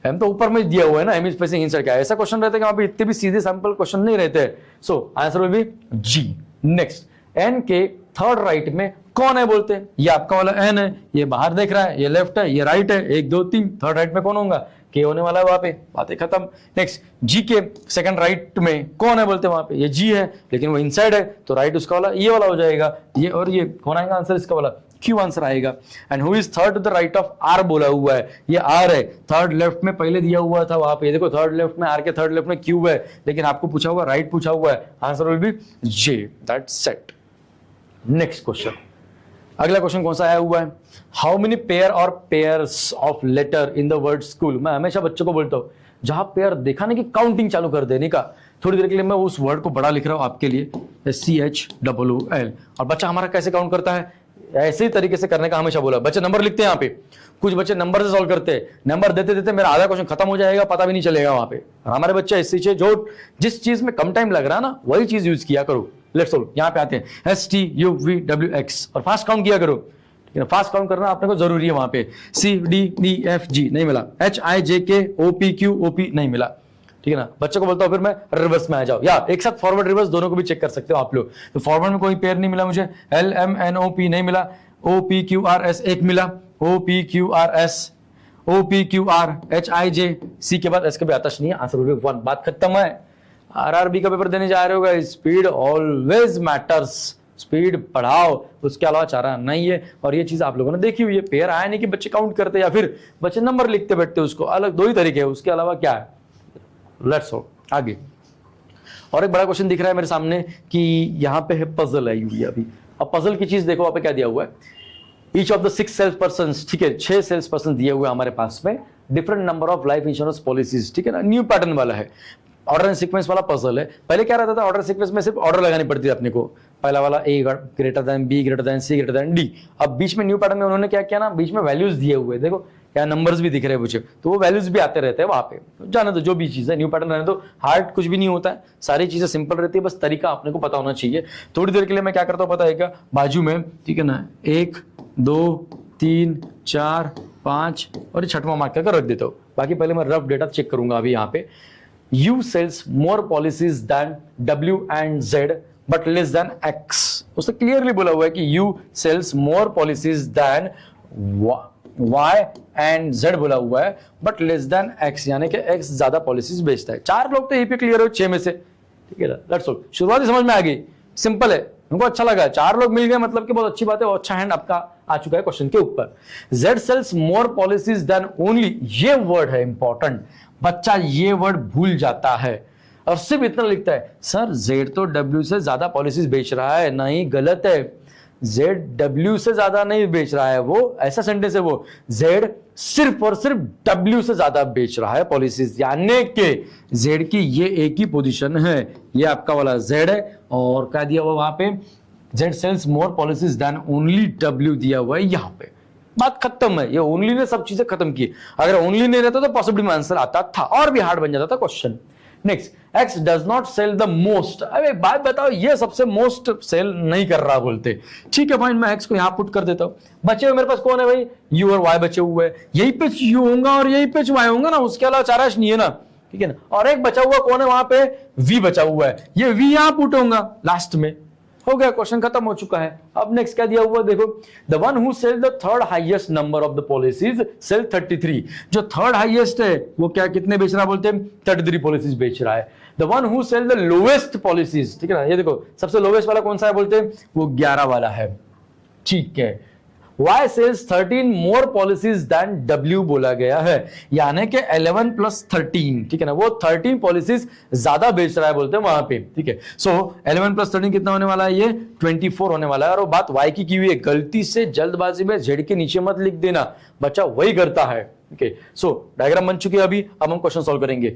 एम तो ऊपर में दिया हुआ है ना, एम इज फेसिंग इनसाइड। क्या ऐसा क्वेश्चन रहता है कि वहां पे इतने भी सीधे सैंपल क्वेश्चन नहीं रहते, so answer will be G. Next, N के थर्ड राइट में कौन है बोलते हैं? ये आपका वाला एन है, ये बाहर देख रहा है, ये लेफ्ट है, ये राइट है, 1 2 3, थर्ड राइट में कौन होगा? के होने वाला है वहां पे, बातें खत्म। नेक्स्ट, जी के सेकंड राइट में कौन है बोलते हैं? वहां पे ये जी है, लेकिन वो इनसाइड है, तो राइट उसका वाला ये वाला हो जाएगा, ये और ये कौन आएगा आंसर? इसका वाला क्यू आंसर आएगा। And who is third to the right of R बोला हुआ है, ये आर है, थर्ड लेफ्ट में पहले दिया हुआ था वहां पे, देखो थर्ड लेफ्ट में आर के थर्ड लेफ्ट में क्यू है, लेकिन आपको पूछा हुआ राइट पूछा हुआ है, answer will be J, that's set. Next question, अगला क्वेश्चन कौन सा आया हुआ है, how many pair or pairs of letter in the word school. मैं हमेशा बच्चों को बोलता हूं जहां पेयर देखा ना कि काउंटिंग चालू कर देने का, थोड़ी देर के लिए मैं उस वर्ड को बड़ा लिख रहा हूं आपके लिए, CHOOL, और बच्चा हमारा कैसे काउंट करता है, ऐसे ही तरीके से करने का हमेशा बोला। बच्चे नंबर लिखते हैं यहाँ पे, कुछ बच्चे नंबर से सॉल्व करते हैं, नंबर देते देते मेरा आधा क्वेश्चन खत्म हो जाएगा, पता भी नहीं चलेगा वहां पे। और हमारे बच्चे ऐसे जो जिस चीज में कम टाइम लग रहा है ना वही चीज यूज किया करो। लेट्स सॉल्व, यहाँ पे आते हैं STUVWX और फास्ट काउंट किया करो, ठीक है। फास्ट काउंट करना आपने को जरूरी है। वहां पे CDDFG नहीं मिला, HIJKOPQOP नहीं मिला, ठीक है ना। बच्चों को बोलता हूं फिर मैं रिवर्स में आ जाओ, या एक साथ फॉरवर्ड रिवर्स दोनों को भी चेक कर सकते हो आप लोग। तो फॉरवर्ड में कोई पेयर नहीं मिला मुझे, LMNOP नहीं मिला, OPQRS एक मिला, OPQRS OPQR HIJ, के बाद S के भी आतश नहीं है, आंसर विल बी 1। बात खत्म है। RRB का पेपर देने जा रहे होगा, स्पीड ऑलवेज मैटर्स, स्पीड बढ़ाओ, उसके अलावा चारा नहीं है। और ये चीज आप लोगों ने देखी हुई है, पेयर आया नहीं कि बच्चे काउंट करते या फिर बच्चे नंबर लिखते बैठते, उसको अलग दो ही तरीके है, उसके अलावा क्या है। लेट्स गो आगे। और एक बड़ा क्वेश्चन दिख रहा है मेरे सामने कि यहाँ पे है पजल आई हुई है अभी। अब पजल की चीज देखो, वहां पे क्या दिया हुआ है, each of the 6 sales person, ठीक है, 6 सेल्स पर्सन दिए हुए हमारे पास में, different number of life insurance policies, ठीक है ना। न्यू पैटर्न वाला है, ऑर्डर एंड सीक्वेंस वाला पजल है। पहले क्या रहता था, ऑर्डर सीक्वेंस में सिर्फ ऑर्डर लगानी पड़ती थी अपने को, पहला वाला A greater than B greater than C greater than D। अब बीच में न्यू पैटर्न में उन्होंने क्या किया ना, बीच में वैल्यूज दिए हुए, देखो क्या नंबर्स भी दिख रहे हैं मुझे, तो वो वैल्यूज भी आते रहते हैं वहां पे। जाने दो, जो भी चीज है न्यू पैटर्न रहने दो, हार्ड कुछ भी नहीं होता है, सारी चीजें सिंपल रहती है, बस तरीका अपने को पता होना चाहिए। थोड़ी देर के लिए मैं क्या करता हूँ पता है क्या, बाजू में, ठीक है ना, 1 2 3 4 5 और ये छठवां मार्क करके रख देता हूँ। बाकी पहले मैं रफ डेटा चेक करूंगा अभी यहाँ पे। U sells more policies than W and Z but less than X। उसने क्लियरली बोला हुआ है कि U sells more policies than Y and Z बोला हुआ है but less than X, यानी कि X ज्यादा पॉलिसीज बेचता है। 4 लोग तो यही पे क्लियर हो 6 में से, ठीक है ना। लेट्स सॉल्व, शुरुआती समझ में आ गई, सिंपल है, उनको अच्छा लगा, 4 लोग मिल गए मतलब कि बहुत अच्छी बात है, और अच्छा हैंड आपका आ चुका है क्वेश्चन के ऊपर। Z sells more policies than only, ये वर्ड है इंपॉर्टेंट, बच्चा ये वर्ड भूल जाता है और सिर्फ इतना लिखता है, सर Z तो W से ज्यादा पॉलिसीज बेच रहा है। नहीं, गलत है, Z W से ज्यादा नहीं बेच रहा है, वो ऐसा सेंटेंस है, वो Z सिर्फ और सिर्फ W से ज्यादा बेच रहा है पॉलिसीज, यानी कि Z की ये एक ही पोजीशन है, ये आपका वाला Z है, और क्या दिया हुआ वहां पे, Z सेल्स मोर पॉलिसीज देन ओनली W दिया हुआ है यहाँ पे। बात खत्म है, ये ओनली ने सब चीजें खत्म की। अगर ओनली नहीं रहता तो पॉसिबली में आंसर आता था और भी हार्ड बन जाता था question. Next, X does not sell the most. अरे बात बताओ, ये सबसे मोस्ट सेल नहीं कर रहा बोलते, ठीक है फाइन, मैं X को यहां पुट कर देता हूं। बचे हुए मेरे पास कौन है भाई, U और Y बचे हुए हैं, यही पे U होगा और यही पे Y होगा ना, उसके अलावा चाराश नहीं है ना, ठीक है ना। और एक बचा हुआ कौन है वहां पे, V बचा हुआ है, ये V यहां पुट होगा लास्ट में, हो गया, क्वेश्चन खत्म हो चुका है। अब नेक्स्ट क्या दिया हुआ देखो, the one who sell the third highest number of the policies sell 33। जो थर्ड हाईएस्ट है वो क्या कितने बेच रहा है बोलते हैं, 33 पॉलिसीज बेच रहा है। The one who sell the lowest policies, ठीक है ना, ये देखो सबसे लोवेस्ट वाला कौन सा है बोलते हैं, वो 11 वाला है, ठीक है। Y सेल्स 13 मोर पॉलिसीज देन W बोला गया है, यानी कि 11 + 13, ठीक है ना, वो 13 पॉलिसीज ज्यादा बेच रहा है बोलते हैं वहां पे, ठीक है। सो 11 + 13 कितना होने वाला है, ये 24 होने वाला है। और वो बात Y की हुई है, गलती से जल्दबाजी में Z के नीचे मत लिख देना, बच्चा वही करता है। ओके, सो डायग्राम बन चुकी है अभी, अब हम क्वेश्चन सॉल्व करेंगे।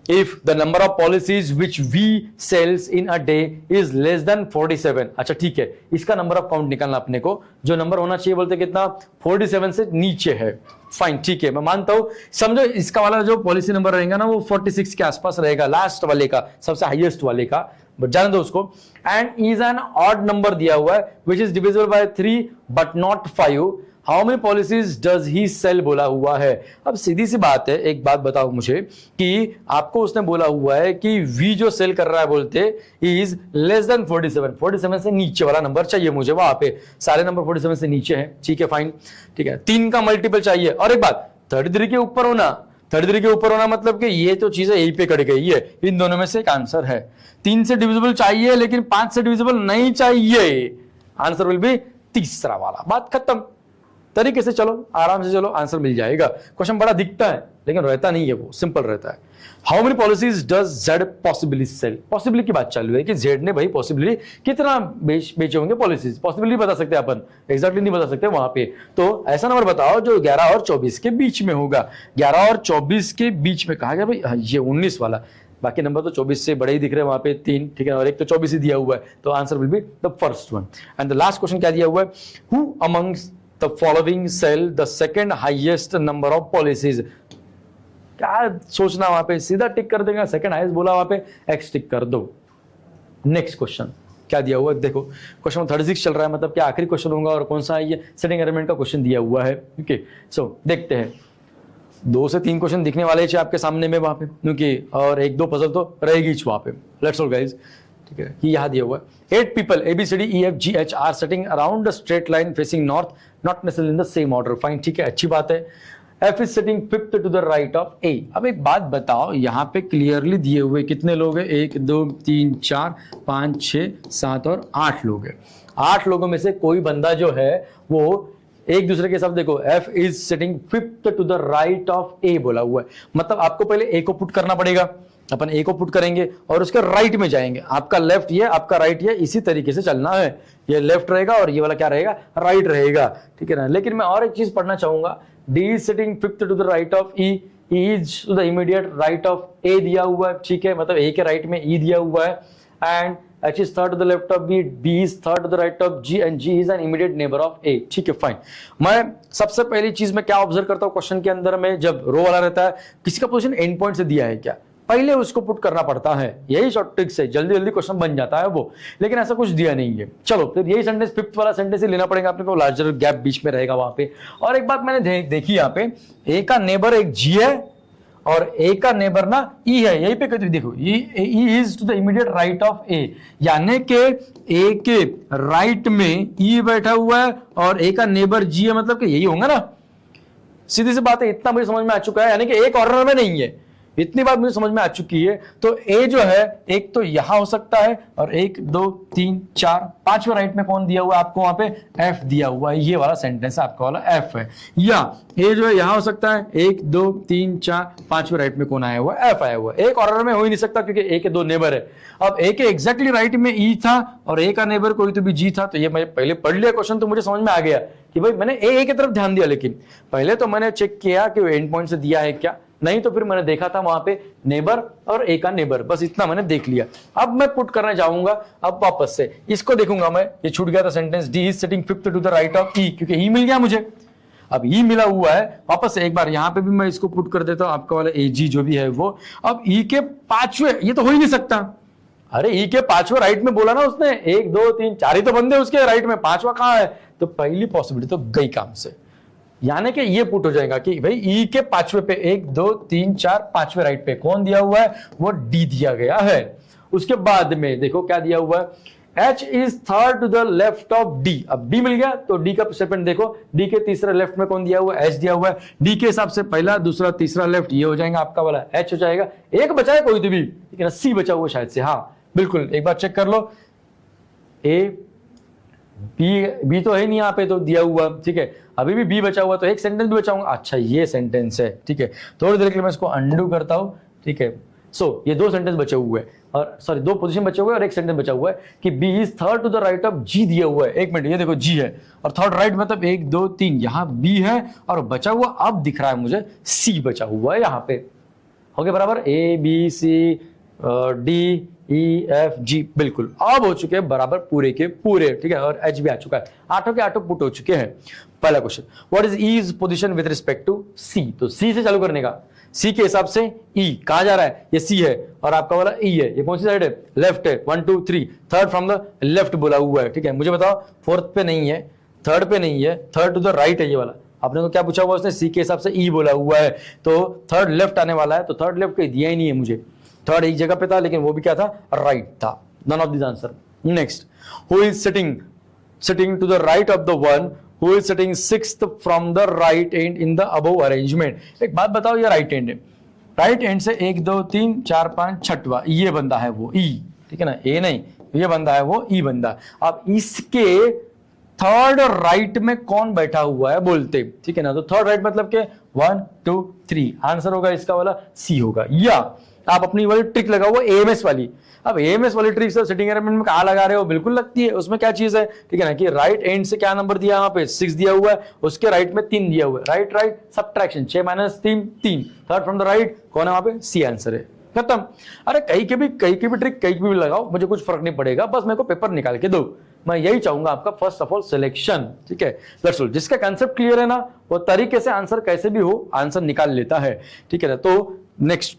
If the number of policies which we sells in a day is less than 47, अच्छा ठीक है, इसका नंबर ऑफ काउंट निकालना अपने को, जो नंबर होना चाहिए बोलते कितना, 47 से नीचे है, फाइन, ठीक है, मैं मानता हूं। समझो इसका वाला जो पॉलिसी नंबर रहेगा ना वो 46 के आसपास रहेगा, लास्ट वाले का, सबसे हाईएस्ट वाले का, बट जाने दो उसको। And is an odd number दिया हुआ है which is divisible by 3 but not 5। How many policies does he sell बोला हुआ है। अब सीधी सी बात है, एक बात बताओ मुझे कि आपको उसने बोला हुआ है कि वी जो सेल कर रहा है बोलते इज लेस देन 47, 47 से नीचे वाला नंबर चाहिए मुझे, वहां पे सारे नंबर 47 से नीचे है, ठीक है फाइन, ठीक है। 3 का मल्टीपल चाहिए, और एक बात 33 के ऊपर होना, 33 के ऊपर होना मतलब कि ये तो चीजें यहीं पे कट गई है, इन दोनों में से एक आंसर है। 3 से डिविजिबल चाहिए लेकिन 5 से डिविजिबल नहीं चाहिए, आंसर विल बी तीसरा वाला, बात खत्म। तरीके से चलो, आराम से चलो, आंसर मिल जाएगा। क्वेश्चन बड़ा दिखता है लेकिन रहता नहीं है, वो सिंपल रहता है। How many policies does Z possibly sell? Possibly की बात चालू है कि जेड ने भाई पॉसिबली कितना बेचे होंगे पॉलिसीज, पॉसिबली बता सकते हैं अपन, एग्जैक्टली नहीं बता सकते वहां पे। तो ऐसा नंबर बताओ जो 11 और 24 के बीच में होगा। 11 और 24 के बीच में कहा गया भाई, ये 19 वाला, बाकी नंबर तो 24 से बड़े ही दिख रहे हैं वहां पे 3, ठीक है, और एक तो 24 ही दिया हुआ है, तो answer will be the first one. And the last question क्या दिया हुआ है? Who amongst the following sell the second highest number of policies? क्या सोचना, वहां पे सीधा टिक कर देगा, सेकंड हाईएस्ट बोला वहां पे एक्स टिक कर दो। नेक्स्ट क्वेश्चन क्या दिया हुआ है देखो, क्वेश्चन 36 चल रहा है, मतलब क्या आखिरी क्वेश्चन होगा और कौन सा है? ये सेटिंग अरेंजमेंट का क्वेश्चन दिया हुआ है। ओके, सो देखते हैं, 2 से 3 क्वेश्चन दिखने वाले हैं आपके सामने में वहां पे, क्योंकि और 1-2 पजल तो रहेगी वहां पे। लेट्स सॉल्व गाइस, ठीक है, ये यहाँ दिया हुआ है 8 people ABCDEFGH are sitting around the straight line facing north, not necessarily in the same order, fine, ठीक है, अच्छी बात है। F is sitting 5th to the right of A। अब एक बात बताओ, यहाँ पे क्लियरली दिए हुए कितने लोग हैं? 1 2 3 4 5 6 7 और 8 लोग हैं। 8 लोगों में से कोई बंदा जो है वो एक दूसरे के साथ, देखो F is sitting 5th to the right of A बोला हुआ है, मतलब आपको पहले A को पुट करना पड़ेगा, अपन A को पुट करेंगे और उसके राइट में जाएंगे। आपका लेफ्ट ये, आपका राइट ये, इसी तरीके से चलना है। ये लेफ्ट रहेगा और ये वाला क्या रहेगा? राइट रहेगा, ठीक है ना। लेकिन मैं और एक चीज पढ़ना चाहूंगा, D is sitting 5th to the right of E, E is to the immediate right of A दिया हुआ है, ठीक है, मतलब A के राइट में E दिया हुआ है, and H is third to the left of B, B is third to the right of G, and G is an immediate neighbor of A, ठीक है, फाइन। मैं सबसे पहली चीज मैं क्या ऑब्जर्व करता हूँ क्वेश्चन के अंदर में, जब रो वाला रहता है, किसी का पोजीशन एंड पॉइंट से दिया है क्या, पहले उसको पुट करना पड़ता है, यही शॉर्ट ट्रिक से जल्दी जल्दी क्वेश्चन बन जाता है वो, लेकिन ऐसा कुछ दिया नहीं है। चलो फिर यही सेंटेंस 5th वाला सेंटेंस ही लेना पड़ेगा अपने को, लार्जर गैप बीच में रहेगा वहां पे। और एक बात मैंने देखी यहाँ पे, ए का नेबर एक जी है और ए का नेबर ना ई है, यही पे कहते देखो, E is to the immediate right of A, यानी कि ए के राइट में ई बैठा हुआ है और ए का नेबर जी है, मतलब कि यही होगा ना, सीधी सी बात है। इतना मुझे समझ में आ चुका है, यानी कि एक ऑर्डर में नहीं है, इतनी बात मुझे समझ में आ चुकी है। तो ए जो है एक तो यहां हो सकता है, और 1 2 3 4 5वें राइट में कौन दिया हुआ है आपको? वहां पे एफ दिया हुआ है, ये वाला सेंटेंस आपका वाला एफ है। या ए जो है यहां हो सकता है, 1 2 3 4 5वें राइट में कौन आया हुआ? एफ आया हुआ है। एक ऑर्डर में हो ही नहीं सकता क्योंकि ए के 2 नेबर है। अब ए के एग्जैक्टली राइट में ई था और ए का नेबर कोई तो भी जी था, तो ये मैं पहले पढ़ लिया क्वेश्चन तो मुझे समझ में आ गया कि भाई मैंने ए की तरफ ध्यान दिया, लेकिन पहले तो मैंने चेक किया कि एंड पॉइंट से दिया है क्या, नहीं तो फिर मैंने देखा था वहां पे नेबर और ए का नेबर, बस इतना मैंने देख लिया। अब मैं पुट करना चाहूंगा, अब वापस से इसको देखूंगा मैं, ये छूट गया था sentence, D is sitting 5th to the right of E, क्योंकि ई मिल गया मुझे। अब ई मिला हुआ है, वापस से एक बार यहां पे भी मैं इसको पुट कर देता हूं, आपका वाला ए जी जो भी है वो। अब ई के 5वें, ये तो हो ही नहीं सकता, अरे ई के 5वें राइट में बोला ना उसने, 1 2 3 4 ही तो बंदे उसके राइट में, 5वां कहां है? तो पहली पॉसिबिलिटी तो गई काम से, यानी कि ये पुट हो जाएगा कि भाई ई के 5वें पे 1 2 3 4 5वें राइट पे कौन दिया हुआ है? वो डी दिया गया है। उसके बाद में देखो क्या दिया हुआ है, H is third to the left of D। अब D मिल गया तो D का सेकंड देखो, D के तीसरे लेफ्ट में कौन दिया हुआ है? H दिया हुआ है। D के हिसाब से पहला दूसरा तीसरा लेफ्ट, ये हो जाएगा आपका वाला H हो जाएगा। एक बचा है कोई तो भी, लेकिन C बचा हुआ शायद से, हाँ बिल्कुल, एक बार चेक कर लो, A बी तो है नहीं यहाँ पे तो दिया हुआ, ठीक है, अभी भी बी बचा हुआ, तो एक सेंटेंस भी बचाऊंगा। अच्छा ये सेंटेंस है, ठीक है, थोड़ी देर के लिए मैं इसको अंडू करता हूं, ठीक है। सो ये 2 सेंटेंस बचे हुए हैं, और सॉरी 2 पोजीशन बचे हुए हैं और एक सेंटेंस बचा हुआ है कि B is third to the right of G दिया हुआ है। एक मिनट, ये देखो जी है और थर्ड राइट मतलब 1 2 3, यहाँ बी है और बचा हुआ अब दिख रहा है मुझे सी बचा हुआ है यहाँ पे, हो गया बराबर, A B C D E F G, बिल्कुल अब हो चुके हैं बराबर पूरे के पूरे, ठीक है, और एच भी आ चुका है, 8 के 8 पुट हो चुके हैं। पहला question, what is E's position with respect to C? तो सी से चालू करने का, सी के हिसाब से ई कहा जा रहा है, ये सी है और आपका वाला ई है, ये कौन सी साइड है? लेफ्ट है, 1 2 3, थर्ड फ्रॉम द लेफ्ट बोला हुआ है, ठीक है। मुझे बताओ 4th पे नहीं है, 3rd पे नहीं है, थर्ड टू द राइट है ये वाला। आपने को क्या पूछा हुआ उसने? सी के हिसाब से ई बोला हुआ है, तो थर्ड लेफ्ट आने वाला है, तो थर्ड लेफ्ट कोई दिया ही नहीं है मुझे, थर्ड एक जगह पे था लेकिन वो भी क्या था? राइट था। None of this answer. Next, who is sitting to the right of the one who is sitting 6th from the right end in the above arrangement? एक बात बताओ, ये राइट एंड है, राइट एंड से 1 2 3 4 5 6वां ये बंदा है वो ई, ठीक है ना, ए नहीं, ये बंदा है वो ई बंदा। अब इसके थर्ड राइट में कौन बैठा हुआ है बोलते, ठीक है ना। तो थर्ड राइट मतलब के 1 2 3 आंसर होगा इसका वाला सी होगा। या आप अपनी वाली ट्रिक लगाओ वो एएमएस वाली। अब एएमएस वाली ट्रिक सर सिटिंग अरेंजमेंट में कहाँ लगा रहे हो, बिल्कुल लगती है। उसमें क्या चीज है, ठीक है ना, कि राइट एंड से क्या नंबर दिया, वहां पे 6 दिया हुआ है, उसके राइट में 3 दिया हुआ है, right right subtraction 6 minus 3 3, third from the right कौन है वहां पे, सी आंसर है, खत्म। अरे कहीं की भी ट्रिक कहीं की भी लगाओ, मुझे कुछ फर्क नहीं पड़ेगा, बस मेरे को पेपर निकाल के दो, मैं यही चाहूंगा आपका फर्स्ट ऑफ ऑल सिलेक्शन, ठीक है। लेट्स ऑल जिसका कंसेप्ट क्लियर है ना, वो तरीके से आंसर कैसे भी हो आंसर निकाल लेता है, ठीक है ना। तो नेक्स्ट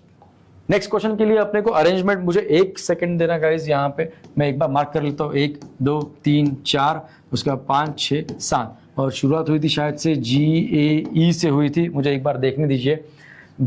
क्वेश्चन के लिए अपने को अरेंजमेंट मुझे 1 सेकंड देना गाइस, यहाँ पे मैं एक बार मार्क कर लेता हूँ, 1 2 3 4, उसका 5 6 7, और शुरुआत हुई थी शायद से GAE से हुई थी, मुझे एक बार देखने दीजिए,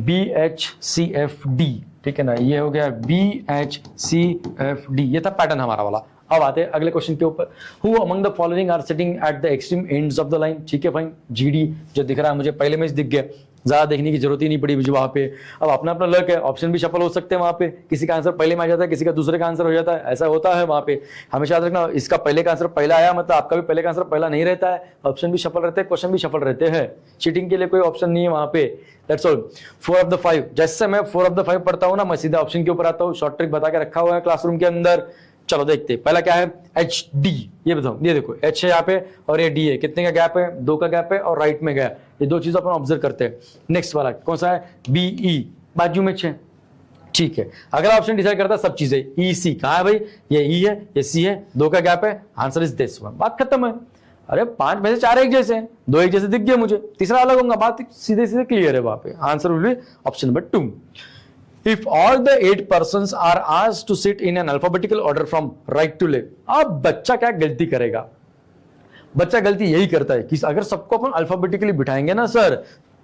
BHCFD, ठीक है ना, ये हो गया BHCFD, ये था पैटर्न हमारा वाला। अब आते हैं अगले क्वेश्चन के ऊपर, who among the following are sitting at the extreme ends of the line, ठीक है भाई, GD जो दिख रहा है मुझे पहले में दिख गया, ज्यादा देखने की जरूरत ही नहीं पड़ी मुझे वहां पे। अब अपना अपना लक है, ऑप्शन भी सफल हो सकते हैं वहां पे, किसी का आंसर पहले में आ जाता है, किसी का दूसरे का आंसर हो जाता है, ऐसा होता है वहां पे। हमेशा याद रखना, इसका पहले का आंसर पहला आया मतलब आपका भी पहले का आंसर पहला नहीं रहता है, ऑप्शन भी सफल रहते हैं, क्वेश्चन भी सफल रहते हैं, चीटिंग के लिए कोई ऑप्शन नहीं है वहां पे। That's all. 4 ऑफ द 5, जैसे मैं 4 ऑफ द 5 पढ़ता हूँ ना, मैं सीधा ऑप्शन के ऊपर आता हूँ, शॉर्ट ट्रिक बता के रखा हुआ है क्लासरूम के अंदर। चलो देखते हैं, पहला क्या है, HD, ये बताओ, ये देखो H है यहाँ पे और ये D है, कितने का गैप है, 2 का गैप है और राइट में गया, ये 2 चीज अपन ऑब्जर्व करते हैं। नेक्स्ट वाला कौन सा है, BE, बाजू में 6, ठीक है। अगला ऑप्शन डिसाइड करता है सब चीजें, EC कहाँ है भाई, ये E है, ये C है, 2 का गैप है, आंसर इज दिस वन, बात खत्म है। अरे 5 में से 4 एक जैसे हैं, 2 एक जैसे दिख गए मुझे, तीसरा अलग होगा, बात सीधे सीधे क्लियर है वहां पे, answer will B option number 2। If all the 8 persons are asked to sit in an alphabetical order from right to left, अब बच्चा क्या गलती करेगा, बच्चा गलती यही करता है कि अगर सबको अपन अल्फाबेटिकली बिठाएंगे ना सर,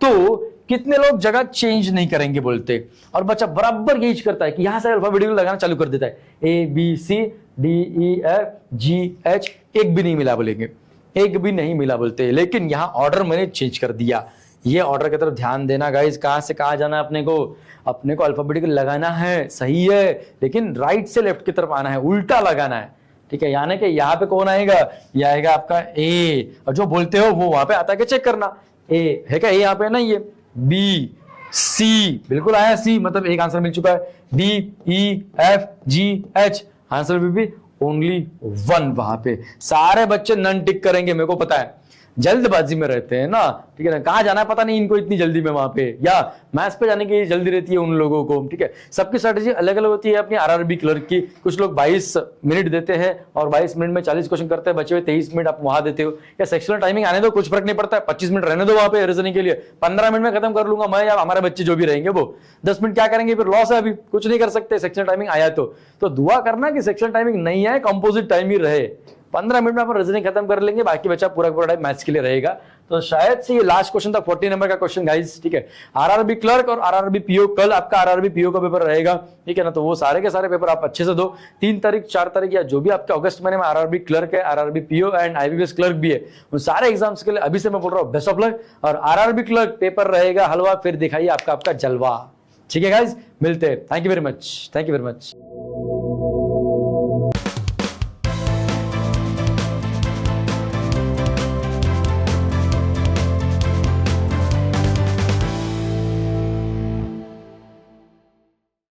तो कितने लोग जगह चेंज नहीं करेंगे बोलते, और बच्चा बराबर यही करता है कि यहां से अल्फाबेटिकल लगाना चालू कर देता है, ABCDEFGH, एक भी नहीं मिला बोलेंगे, एक भी नहीं मिला बोलते, लेकिन यहां ऑर्डर मैंने चेंज कर दिया। ये ऑर्डर की तरफ ध्यान देना गाइस, कहां से कहां जाना है अपने को अल्फाबेटिकल लगाना है, सही है, लेकिन राइट से लेफ्ट की तरफ आना है, उल्टा लगाना है, ठीक है। यानी कि यहाँ पे कौन आएगा, ये आएगा आपका A, और जो बोलते हो वो वहां पे आता है कि चेक करना, A है क्या, A यहाँ पे नहीं है, B C बिल्कुल आया, C मतलब एक आंसर मिल चुका है, D E F G H, answer भी ओनली 1 वहां पे। सारे बच्चे नन टिक करेंगे, मेरे को पता है, जल्दबाजी में रहते हैं ना, ठीक है ना, कहाँ जाना है पता नहीं इनको इतनी जल्दी में वहां पे, या मैथ्स पे जाने की जल्दी रहती है उन लोगों को, ठीक है। सबकी स्ट्रेटेजी अलग अलग होती है अपनी RRB क्लर्क की, कुछ लोग 22 मिनट देते हैं और 22 मिनट में 40 क्वेश्चन करते हैं, बचे हुए 23 मिनट आप वहां देते हो, या सेक्शनल टाइमिंग आने दो, कुछ फर्क नहीं पड़ता है, 25 मिनट रहने दो वहां पे रीजनिंग के लिए, 15 मिनट में खत्म कर लूंगा मैं या हमारे बच्चे जो भी रहेंगे वो, 10 मिनट क्या करेंगे, फिर लॉस है, अभी कुछ नहीं कर सकते, सेक्शनल टाइमिंग आया तो दुआ करना कि सेक्शनल टाइमिंग नहीं है, कंपोजिट टाइम ही रहे, 15 मिनट में अपन रीजनिंग खत्म कर लेंगे, बाकी बच्चा पूरा टाइम मैथ्स के लिए रहेगा। तो शायद से ये लास्ट क्वेश्चन था 40 नंबर का क्वेश्चन गाइस, ठीक है। RRB क्लर्क और RRB PO, कल आपका RRB PO का पेपर रहेगा, ठीक है ना, तो वो सारे के सारे पेपर आप अच्छे से दो। 3 तारीख 4 तारीख या जो भी आपके अगस्त महीने में RRB क्लर्क है, RRB PO and IBPS clerk भी है, उन सारे एग्जाम्स के लिए अभी से मैं बोल रहा हूँ बेस्ट ऑफ लक, और RRB क्लर्क पेपर रहेगा हलवा, फिर दिखाइए आपका जलवा, ठीक है गाइस, मिलते हैं, thank you very much, thank you very much.